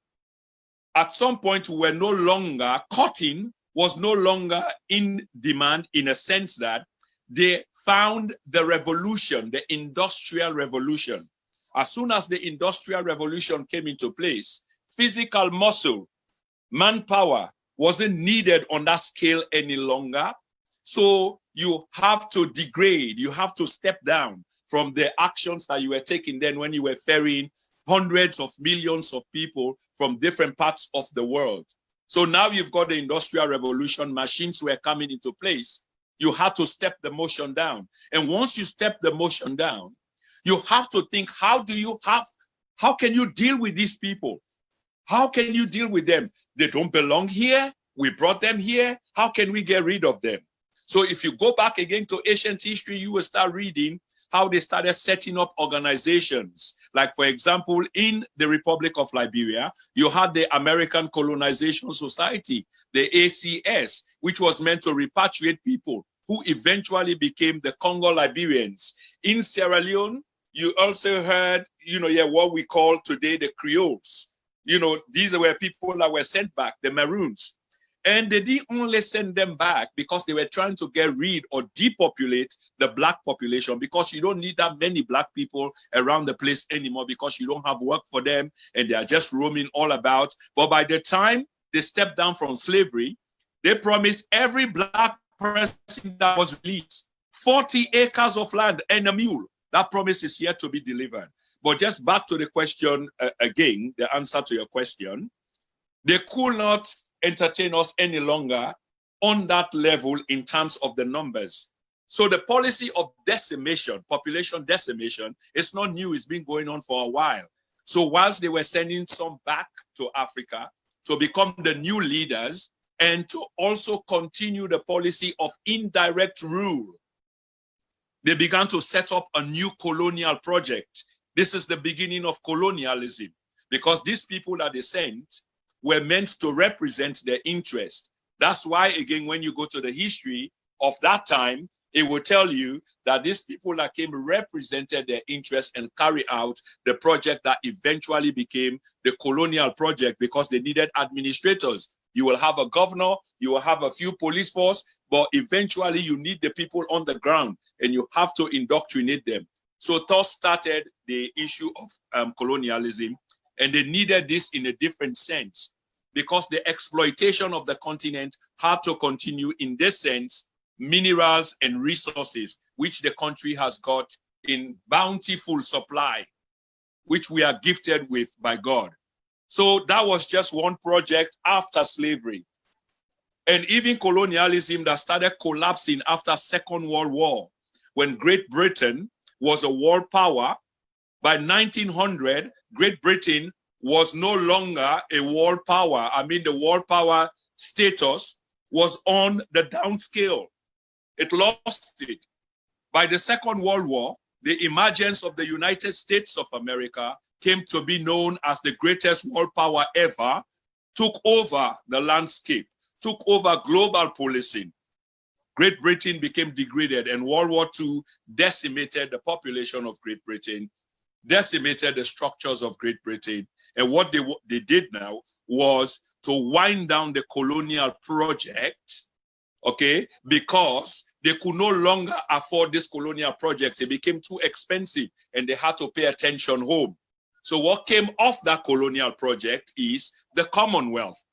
at some point we were no longer, cotton was no longer in demand, in a sense that they found the revolution, the industrial revolution. As soon as the industrial revolution came into place, physical muscle, manpower wasn't needed on that scale any longer. So you have to degrade, you have to step down from the actions that you were taking then when you were ferrying hundreds of millions of people from different parts of the world. So now you've got the industrial revolution, machines were coming into place. You have to step the motion down. And once you step the motion down, you have to think, how can you deal with these people? How can you deal with them? They don't belong here. We brought them here. How can we get rid of them? So if you go back again to ancient history, you will start reading how they started setting up organizations. Like, for example, in the Republic of Liberia, you had the American Colonization Society, the ACS, which was meant to repatriate people who eventually became the Congo Liberians. In Sierra Leone, you also heard, what we call today the Creoles. These were people that were sent back, the Maroons. And they didn't only send them back because they were trying to get rid or depopulate the Black population, because you don't need that many Black people around the place anymore because you don't have work for them and they are just roaming all about. But by the time they stepped down from slavery, they promised every Black person that was released 40 acres of land and a mule. That promise is yet to be delivered. But just back to the question again, the answer to your question, they could not entertain us any longer on that level in terms of the numbers. So the policy of decimation, population decimation, is not new. It's been going on for a while. So whilst they were sending some back to Africa to become the new leaders and to also continue the policy of indirect rule, they began to set up a new colonial project. This is the beginning of colonialism, because these people that they sent were meant to represent their interest. That's why, again, when you go to the history of that time, it will tell you that these people that came represented their interest and carried out the project that eventually became the colonial project, because they needed administrators. You will have a governor, you will have a few police force, but eventually you need the people on the ground and you have to indoctrinate them. So thus started the issue of colonialism. And they needed this in a different sense, because the exploitation of the continent had to continue in this sense, minerals and resources, which the country has got in bountiful supply, which we are gifted with by God. So that was just one project after slavery. And even colonialism that started collapsing after Second World War, when Great Britain was a world power. By 1900, Great Britain was no longer a world power. I mean, the world power status was on the downscale. It lost it. By the Second World War, the emergence of the United States of America came to be known as the greatest world power ever, took over the landscape, took over global policing. Great Britain became degraded, and World War II decimated the population of Great Britain, decimated the structures of Great Britain. And what they did now was to wind down the colonial project, okay, because they could no longer afford this colonial project. It became too expensive and they had to pay attention home. So what came off that colonial project is the Commonwealth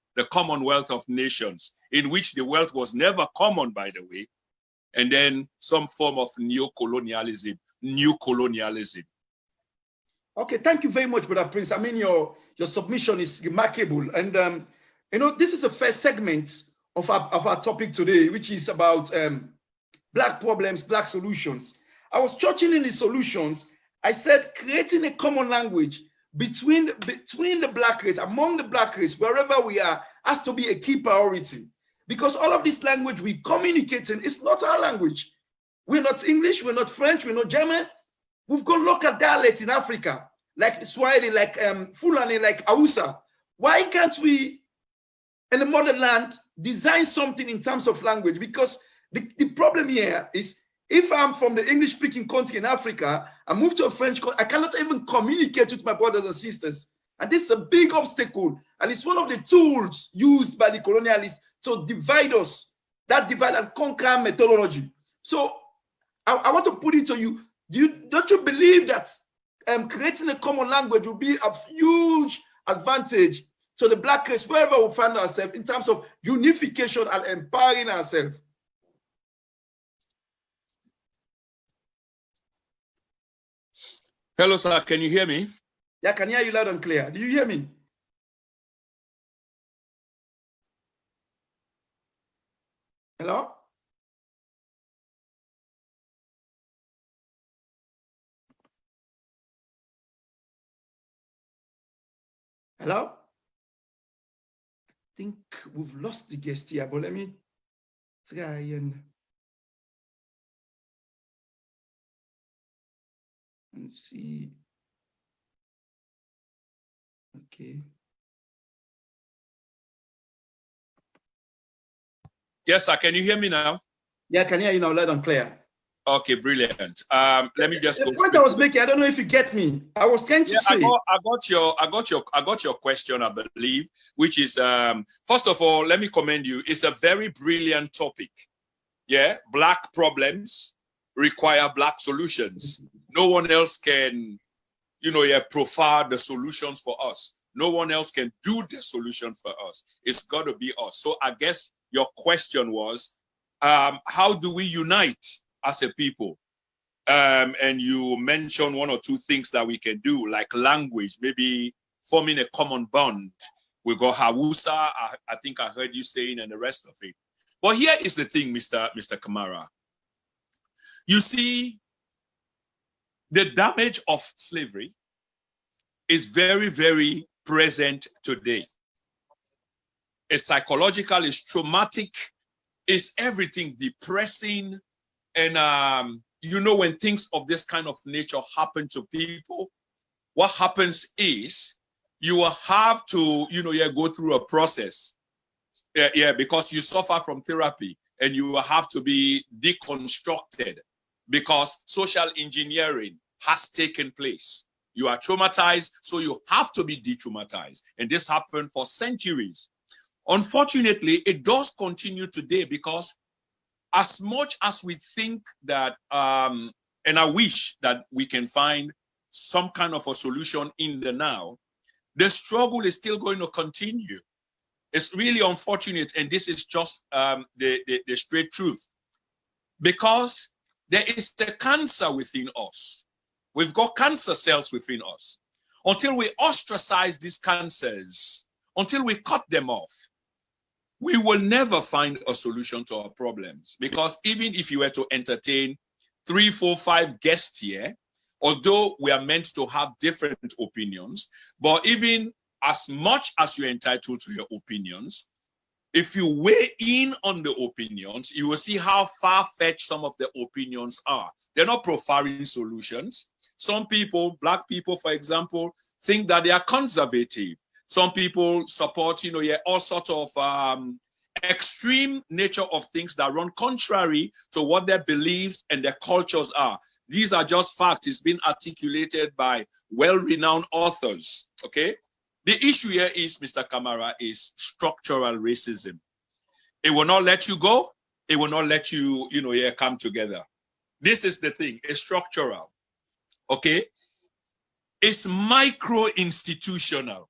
of Nations, in which the wealth was never common, by the way, and then some form of new colonialism. Okay, thank you very much, Brother Prince. I mean, your submission is remarkable. And, you know, this is the first segment of our topic today, which is about Black problems, Black solutions. I was touching in the solutions. I said creating a common language between the Black race, among the Black race, wherever we are, has to be a key priority. Because all of this language we communicate in is not our language. We're not English, we're not French, we're not German. We've got local dialects in Africa, like Swahili, like Fulani, like Hausa. Why can't we, in the motherland, design something in terms of language? Because the problem here is, if I'm from the English-speaking country in Africa, I move to a French country, I cannot even communicate with my brothers and sisters. And this is a big obstacle. And it's one of the tools used by the colonialists to divide us, that divide and conquer methodology. So I want to put it to you, don't you believe that creating a common language will be a huge advantage to the Black race, wherever we find ourselves, in terms of unification and empowering ourselves? Hello, sir. Can you hear me? Yeah, I can hear you loud and clear. Do you hear me? Hello? Hello? I think we've lost the guest here, but let me try and see. Okay. Yes, sir. Can you hear me now? Yeah, I can hear you now, loud and clear. Okay, brilliant. Let me just the point I was making, I don't know if you get me. I was trying to say. I got your question, I believe, which is first of all, let me commend you. It's a very brilliant topic. Yeah, Black problems require Black solutions. No one else can, provide the solutions for us. No one else can do the solution for us. It's got to be us. So I guess your question was, how do we unite as a people? And you mentioned one or two things that we can do, like language, maybe forming a common bond. We got Hausa, I think I heard you saying, and the rest of it. But here is the thing, Mr. Kamara. You see, the damage of slavery is very, very present today. It's psychological, it's traumatic, it's everything, depressing. And when things of this kind of nature happen to people, what happens is you will have to, go through a process. Because you suffer from therapy and you will have to be deconstructed because social engineering has taken place. You are traumatized, so you have to be de-traumatized. And this happened for centuries. Unfortunately, it does continue today because as much as we think that, and I wish that we can find some kind of a solution in the now, the struggle is still going to continue. It's really unfortunate, and this is just the straight truth. Because there is the cancer within us. We've got cancer cells within us. Until we ostracize these cancers, until we cut them off, we will never find a solution to our problems. Because even if you were to entertain 3, 4, 5 guests here, although we are meant to have different opinions, but even as much as you're entitled to your opinions, if you weigh in on the opinions, you will see how far-fetched some of the opinions are. They're not profiling solutions. Some people, Black people, for example, think that they are conservative. Some people support, all sorts of extreme nature of things that run contrary to what their beliefs and their cultures are. These are just facts. It's been articulated by well-renowned authors, okay? The issue here is, Mr. Kamara, is structural racism. It will not let you go. It will not let you, come together. This is the thing. It's structural, okay? It's micro-institutional.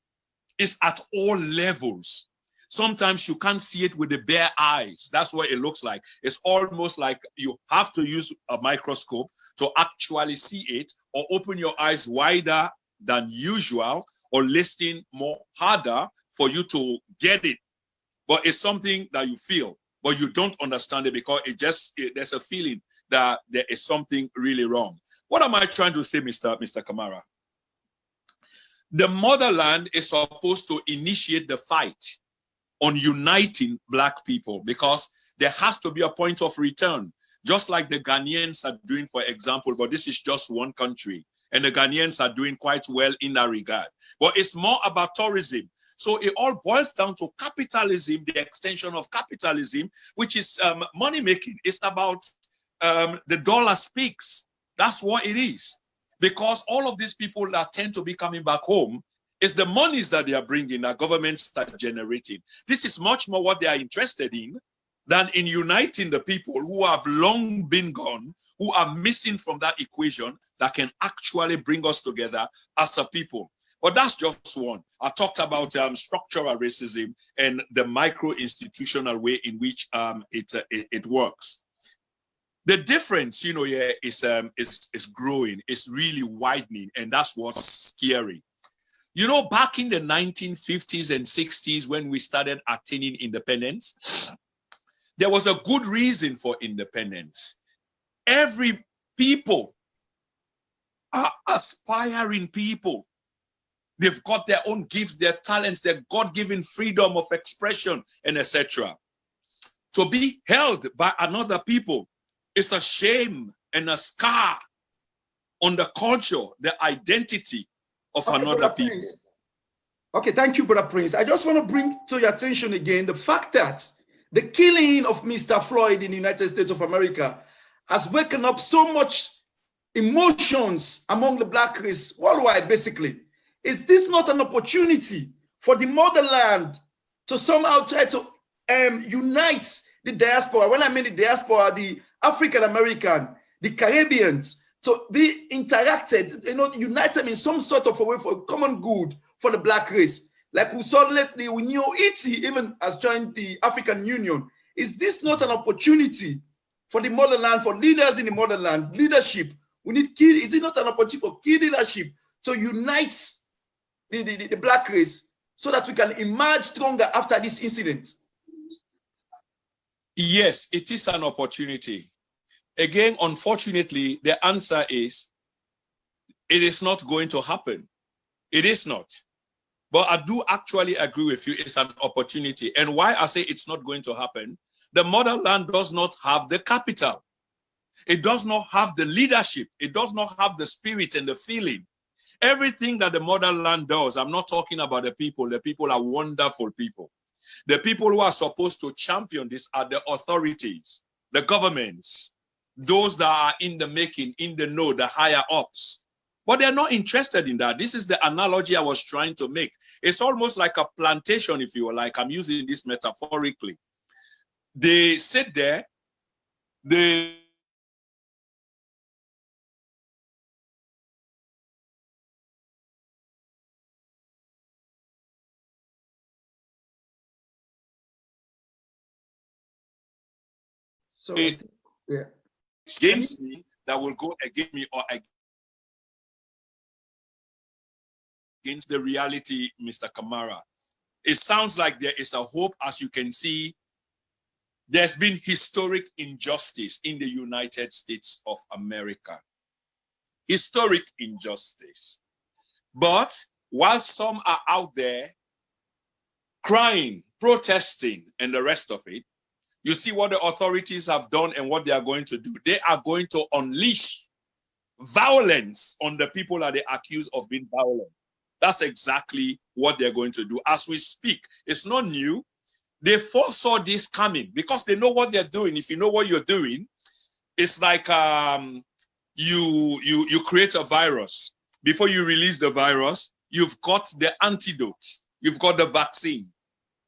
It's at all levels. Sometimes you can't see it with the bare eyes. That's what it looks like. It's almost like you have to use a microscope to actually see it, or open your eyes wider than usual, or listen more harder for you to get it. But it's something that you feel, but you don't understand it because there's a feeling that there is something really wrong. What am I trying to say, Mr. Kamara? The motherland is supposed to initiate the fight on uniting Black people, because there has to be a point of return, just like the Ghanaians are doing, for example, but this is just one country, and the Ghanaians are doing quite well in that regard. But it's more about tourism. So it all boils down to capitalism, the extension of capitalism, which is money making. It's about the dollar speaks. That's what it is. Because all of these people that tend to be coming back home, it's the monies that they are bringing that governments are generating. This is much more what they are interested in than in uniting the people who have long been gone, who are missing from that equation that can actually bring us together as a people. But that's just one. I talked about structural racism and the micro-institutional way in which it works. The difference, here is growing. It's really widening, and that's what's scary. Back in the 1950s and 60s, when we started attaining independence, there was a good reason for independence. Every people are aspiring people. They've got their own gifts, their talents, their God-given freedom of expression, and etc. To be held by another people is a shame and a scar on the culture, the identity of another people. Prince. Okay, thank you, Brother Prince. I just want to bring to your attention again the fact that the killing of Mr. Floyd in the United States of America has woken up so much emotions among the Black race worldwide, basically. Is this not an opportunity for the motherland to somehow try to unite the diaspora? When I mean the diaspora, the African American, the Caribbeans, to be interacted, unite them in some sort of a way for a common good for the Black race. Like we saw lately, we knew Haiti even has joined the African Union. Is this not an opportunity for the motherland, for leaders in the motherland, leadership? Is it not an opportunity for key leadership to unite the Black race so that we can emerge stronger after this incident? Yes, it is an opportunity. Again, unfortunately, the answer is it is not going to happen. It is not. But I do actually agree with you. It's an opportunity. And why I say it's not going to happen, the motherland does not have the capital. It does not have the leadership. It does not have the spirit and the feeling. Everything that the motherland does, I'm not talking about the people. The people are wonderful people. The people who are supposed to champion this are the authorities, the governments, those that are in the making, in the know, the higher ups. But they're not interested in that. This is the analogy I was trying to make. It's almost like a plantation, if you like. I'm using this metaphorically. They sit there, they So, yeah. Against me, that will go against me or against the reality, Mr. Kamara. It sounds like there is a hope. As you can see, there's been historic injustice in the United States of America. Historic injustice. But while some are out there crying, protesting, and the rest of it, you see what the authorities have done and what they are going to do. They are going to unleash violence on the people that they accuse of being violent. That's exactly what they're going to do. As we speak, it's not new. They foresaw this coming because they know what they're doing. If you know what you're doing, it's like you create a virus. Before you release the virus, you've got the antidote, you've got the vaccine,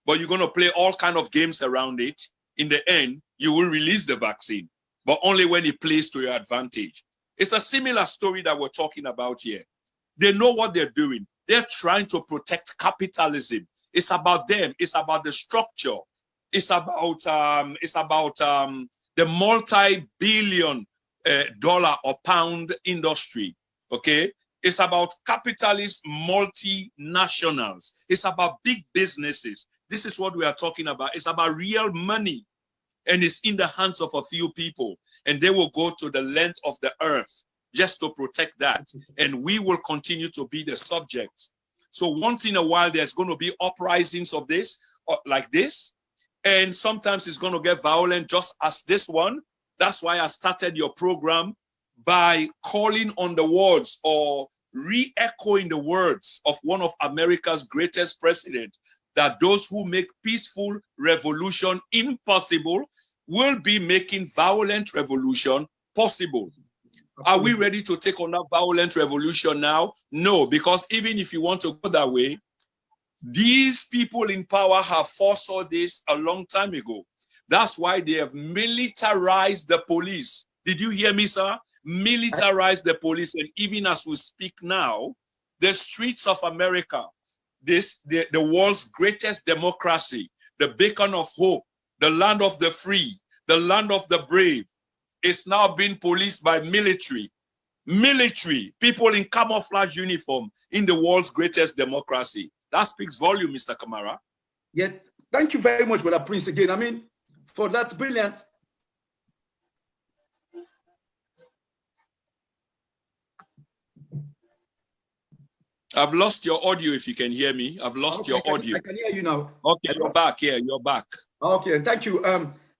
but you're going to play all kind of games around it. In the end, you will release the vaccine, but only when it plays to your advantage. It's a similar story that we're talking about here. They know what they're doing. They're trying to protect capitalism. It's about them. It's about the structure. It's about the multi-billion dollar or pound industry. Okay, it's about capitalist multinationals. It's about big businesses. This is what we are talking about. It's about real money, and it's in the hands of a few people, and they will go to the length of the earth just to protect that, and we will continue to be the subjects. So once in a while, there's going to be uprisings of this, like this, and sometimes it's going to get violent, just as this one. That's why I started your program by calling on the words or re-echoing the words of one of America's greatest presidents, that those who make peaceful revolution impossible will be making violent revolution possible. Are we ready to take on that violent revolution now? No, because even if you want to go that way, these people in power have foresaw this a long time ago. That's why they have militarized the police. Did you hear me, sir? Militarized the police. And even as we speak now, the streets of America, the world's greatest democracy, the beacon of hope, the land of the free, the land of the brave, is now being policed by military. Military, people in camouflage uniform in the world's greatest democracy. That speaks volume, Mr. Kamara. Yeah, thank you very much, Brother Prince, again. I mean, for that brilliant. I've lost your audio, if you can hear me. I've lost your audio. I can hear you now. Okay, you're back. Yeah, you're back. Okay, thank you.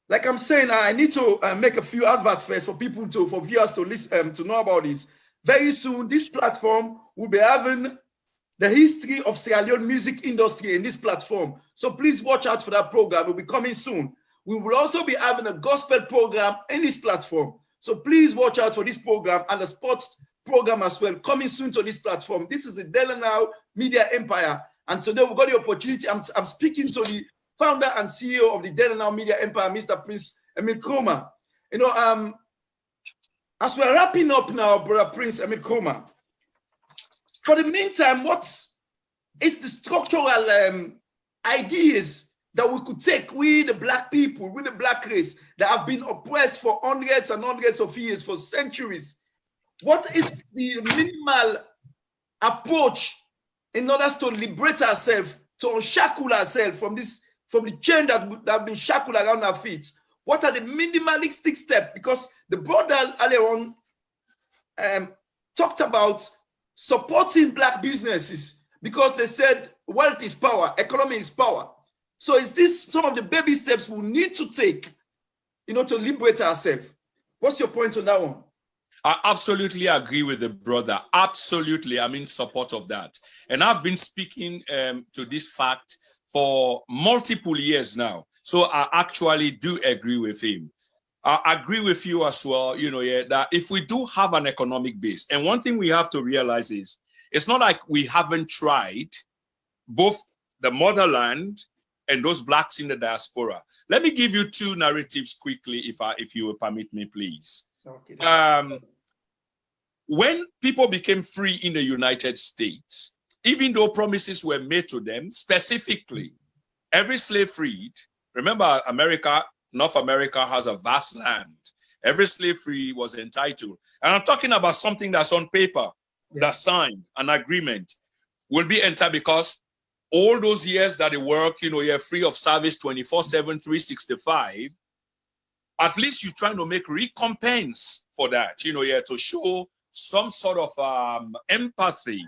Like I'm saying, I need to make a few adverts first for people for viewers to listen, to know about this. Very soon, this platform will be having the history of Sierra Leone music industry in this platform. So please watch out for that program. It will be coming soon. We will also be having a gospel program in this platform. So please watch out for this program and the sports program as well, coming soon to this platform. This is the Delano Media Empire. And today we got the opportunity. I'm speaking to the founder and CEO of the Delano Media Empire, Mr. Prince Emil Kromah. You know, as we're wrapping up now, Brother Prince Emil Kromah, for the meantime, what is the structural ideas that we could take, we the black people, we the black race that have been oppressed for hundreds and hundreds of years, for centuries? What is the minimal approach in order to liberate ourselves, to unshackle ourselves from the chain that have been shackled around our feet? What are the minimalistic steps? Because the brother earlier on talked about supporting black businesses, because they said wealth is power, economy is power. So is this some of the baby steps we need to take, you know, to liberate ourselves? What's your point on that one? I absolutely agree with the brother. Absolutely, I'm in support of that. And I've been speaking to this fact for multiple years now. So I actually do agree with him. I agree with you as well, you know, yeah, that if we do have an economic base, and one thing we have to realize is, it's not like we haven't tried, both the motherland and those blacks in the diaspora. Let me give you two narratives quickly, if you will permit me, please. Okay. When people became free in the United States, even though promises were made to them, specifically, every slave freed, remember North America has a vast land. Every slave free was entitled. And I'm talking about something that's on paper, that's signed, an agreement, will be entitled, because all those years that they work, you know, you're free of service 24/7, 365, at least you're trying to make recompense for that, you know, yeah, to show some sort of empathy,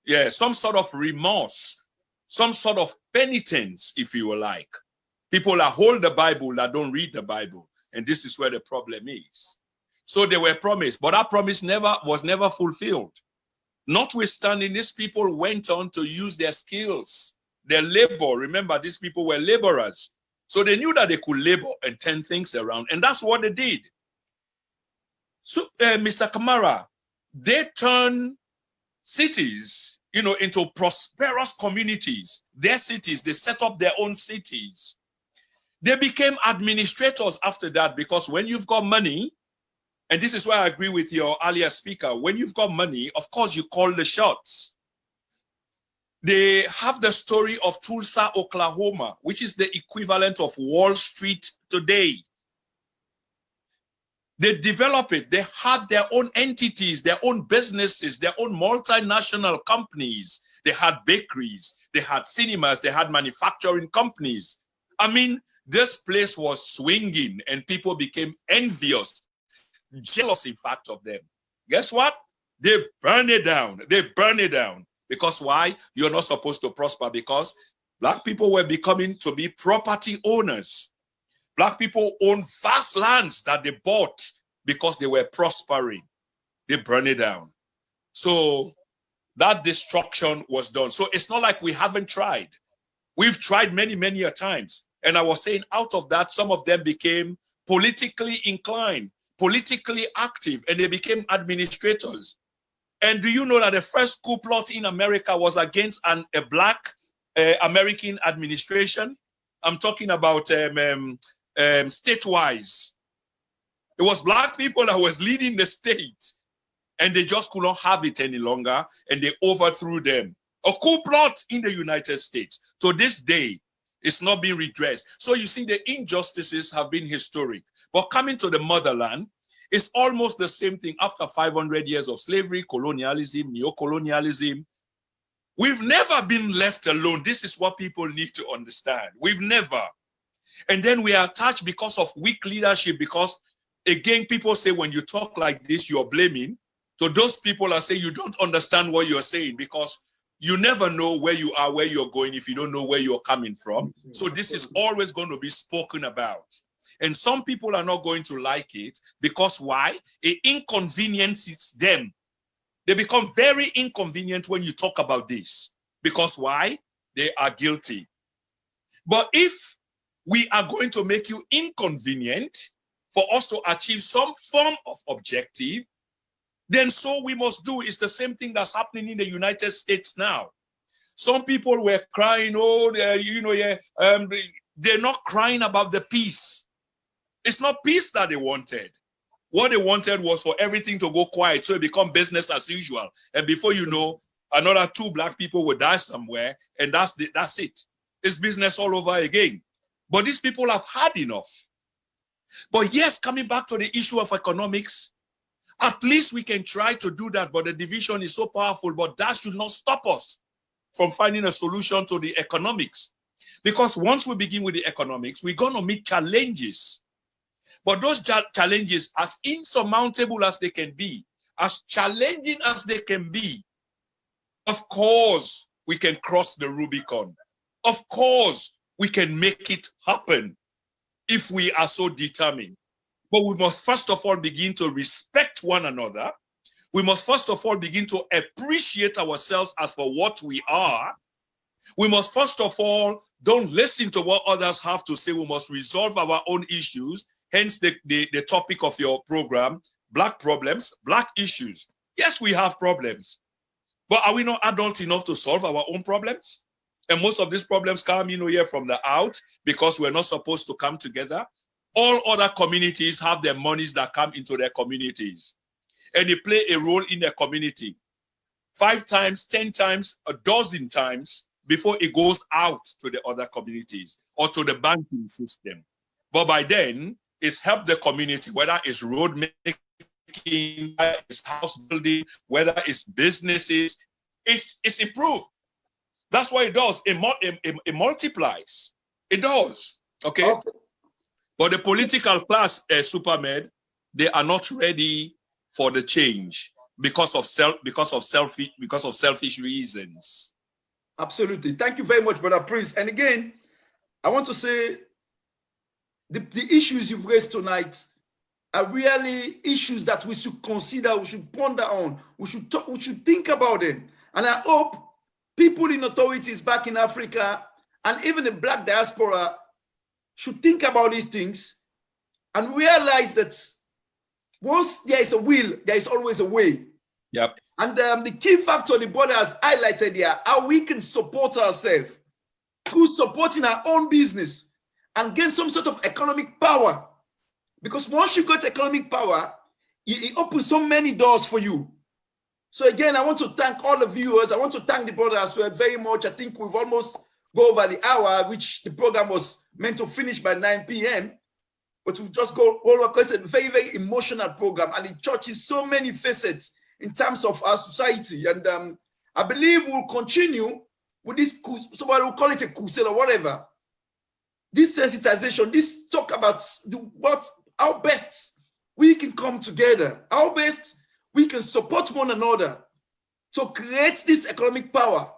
yeah, some sort of remorse, some sort of penitence, if you will like. People that hold the Bible that don't read the Bible, and this is where the problem is. So they were promised, but that promise was never fulfilled. Notwithstanding, these people went on to use their skills their labor. Remember, these people were laborers. So they knew that they could labor and turn things around. And that's what they did. So, Mr. Kamara, they turned cities, into prosperous communities. Their cities, they set up their own cities. They became administrators after that, because when you've got money, and this is why I agree with your earlier speaker, when you've got money, of course, you call the shots. They have the story of Tulsa, Oklahoma, which is the equivalent of Wall Street today. They developed it. They had their own entities, their own businesses, their own multinational companies. They had bakeries, they had cinemas, they had manufacturing companies. I mean, this place was swinging and people became envious, jealous, in fact, of them. Guess what? They burned it down. They burned it down. Because why? You're not supposed to prosper, because Black people were becoming to be property owners. Black people own vast lands that they bought because they were prospering. They burned it down. So that destruction was done. So it's not like we haven't tried. We've tried many, many a times. And I was saying, out of that, some of them became politically inclined, politically active, and they became administrators. And do you know that the first coup plot in America was against a Black American administration? I'm talking about state-wise. It was Black people that was leading the state, and they just could not have it any longer, and they overthrew them. A coup plot in the United States. To this day, it's not being redressed. So you see, the injustices have been historic. But coming to the motherland, it's almost the same thing after 500 years of slavery, colonialism, neo-colonialism. We've never been left alone. This is what people need to understand. We've never. And then we are attached because of weak leadership, because, again, people say when you talk like this, you're blaming. So those people are saying you don't understand what you're saying, because you never know where you are, where you're going, if you don't know where you're coming from. So this is always going to be spoken about. And some people are not going to like it, because why? It inconveniences them. They become very inconvenient when you talk about this, because why? They are guilty. But if we are going to make you inconvenient for us to achieve some form of objective, then so we must do. It's the same thing that's happening in the United States now. Some people were crying, they're not crying about the peace. It's not peace that they wanted. What they wanted was for everything to go quiet, so it become business as usual. And before you know, another 2 Black people will die somewhere, and that's it. It's business all over again. But these people have had enough. But yes, coming back to the issue of economics, at least we can try to do that, but the division is so powerful, but that should not stop us from finding a solution to the economics. Because once we begin with the economics, we're going to meet challenges. But those challenges, as insurmountable as they can be, as challenging as they can be, of course, we can cross the Rubicon. Of course, we can make it happen if we are so determined. But we must first of all begin to respect one another. We must first of all begin to appreciate ourselves as for what we are. We must first of all don't listen to what others have to say. We must resolve our own issues. Hence the topic of your program, Black problems, Black issues. Yes, we have problems, but are we not adult enough to solve our own problems? And most of these problems come, here from the out, because we're not supposed to come together. All other communities have their monies that come into their communities, and they play a role in their community 5 times, 10 times, a dozen times before it goes out to the other communities or to the banking system. But by then, it's helped the community, whether it's road making, whether it's house building, whether it's businesses, it's improved. That's what it does. It multiplies. It does. Okay? But the political class, Supermed, they are not ready for the change because of selfish reasons. Absolutely. Thank you very much, Brother Prince. And again, I want to say the issues you've raised tonight are really issues that we should consider, we should ponder on, we should talk, we should think about them. And I hope people in authorities back in Africa, and even the Black diaspora should think about these things and realize that once there is a will, there is always a way. Yep. And the key factor the brother has highlighted here, how we can support ourselves through supporting our own business and gain some sort of economic power. Because once you got economic power, it opens so many doors for you. So again, I want to thank all the viewers. I want to thank the brother as well very much. I think we've almost go over the hour, which the program was meant to finish by 9 p.m. But we've just go over because it's a very, very emotional program, and it touches so many facets in terms of our society. And I believe we'll continue with this, somebody will call it a crusade or whatever. This sensitization, this talk about how best we can come together, how best we can support one another to create this economic power,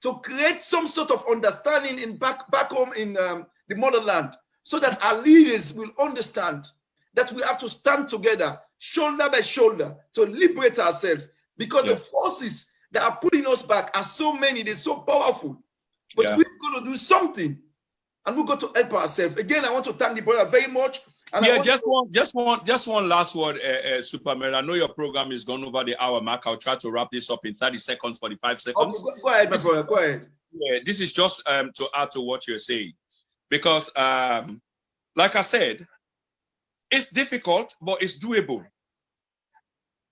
to create some sort of understanding in back home in the motherland, so that our leaders will understand that we have to stand together, shoulder by shoulder, to liberate ourselves, because the forces that are putting us back are so many, they're so powerful. But we've got to do something, and we've got to help ourselves. Again, I want to thank the brother very much. And just one last word, Superman. I know your program is gone over the hour mark. I'll try to wrap this up in 30 seconds, 45 seconds. Okay, go ahead, my brother, go ahead. Yeah, this is just to add to what you're saying. Because, like I said, it's difficult, but it's doable.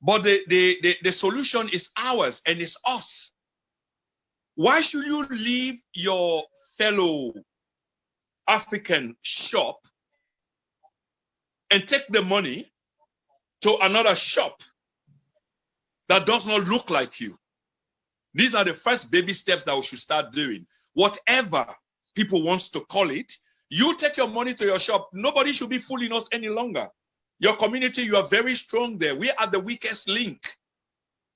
But the solution is ours, and it's us. Why should you leave your fellow African shop and take the money to another shop that does not look like you? These are the first baby steps that we should start doing. Whatever people wants to call it, you take your money to your shop. Nobody should be fooling us any longer. Your community, you are very strong there. We are the weakest link.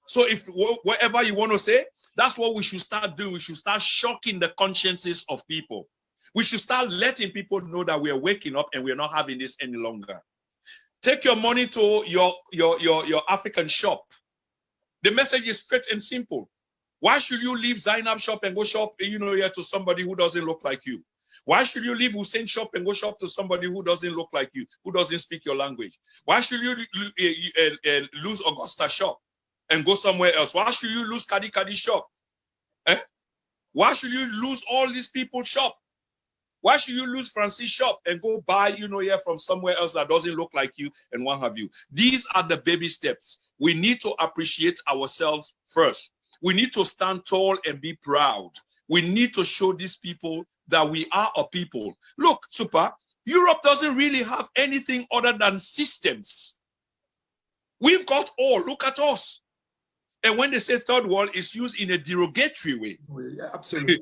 So if whatever you want to say, that's what we should start doing. We should start shocking the consciences of people. We should start letting people know that we are waking up and we're not having this any longer. Take your money to your African shop. The message is straight and simple. Why should you leave Zainab shop and go shop, here to somebody who doesn't look like you? Why should you leave Hussein shop and go shop to somebody who doesn't look like you, who doesn't speak your language? Why should you lose Augusta shop and go somewhere else? Why should you lose Kadi shop? Why should you lose all these people's shop? Why should you lose Francis shop and go buy, from somewhere else that doesn't look like you and what have you? These are the baby steps. We need to appreciate ourselves first. We need to stand tall and be proud. We need to show these people that we are a people. Look, Super, Europe doesn't really have anything other than systems. We've got all. Look at us. And when they say third world, it's used in a derogatory way. Yeah, absolutely.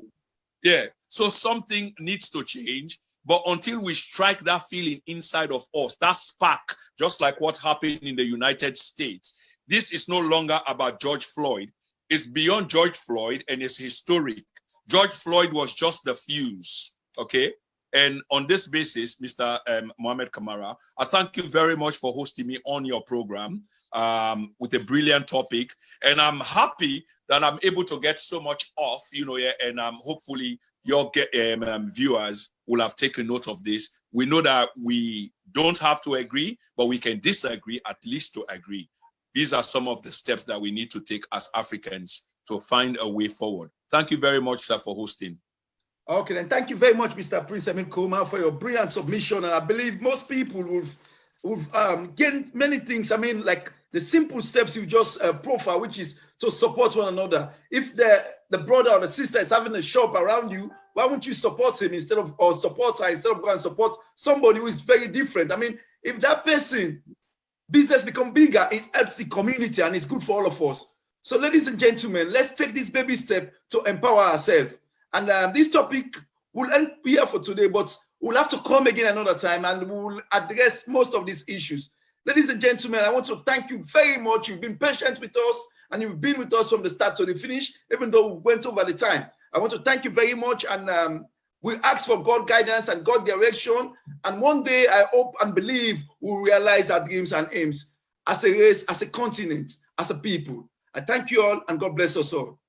Yeah. So something needs to change. But until we strike that feeling inside of us, that spark, just like what happened in the United States, this is no longer about George Floyd. It's beyond George Floyd, and it's historic. George Floyd was just the fuse, okay? And on this basis, Mr. Mohamed Kamara, I thank you very much for hosting me on your program with a brilliant topic. And I'm happy that I'm able to get so much off, and hopefully your viewers will have taken note of this. We know that we don't have to agree, but we can disagree, at least to agree. These are some of the steps that we need to take as Africans to find a way forward. Thank you very much, sir, for hosting. Okay, then thank you very much, Mr. Prince Emile Nkrumah, for your brilliant submission. And I believe most people will gain many things. I mean, like the simple steps you just profile, which is to support one another. If the brother or the sister is having a shop around you, why won't you support him or support her instead of going and support somebody who is very different? I mean, if that person business become bigger, it helps the community and it's good for all of us. So ladies and gentlemen, let's take this baby step to empower ourselves. And this topic will end here for today, but we'll have to come again another time and we'll address most of these issues. Ladies and gentlemen, I want to thank you very much. You've been patient with us and you've been with us from the start to the finish, even though we went over the time. I want to thank you very much, and we ask for God guidance and God direction. And one day I hope and believe we'll realize our dreams and aims as a race, as a continent, as a people. I thank you all, and God bless us all.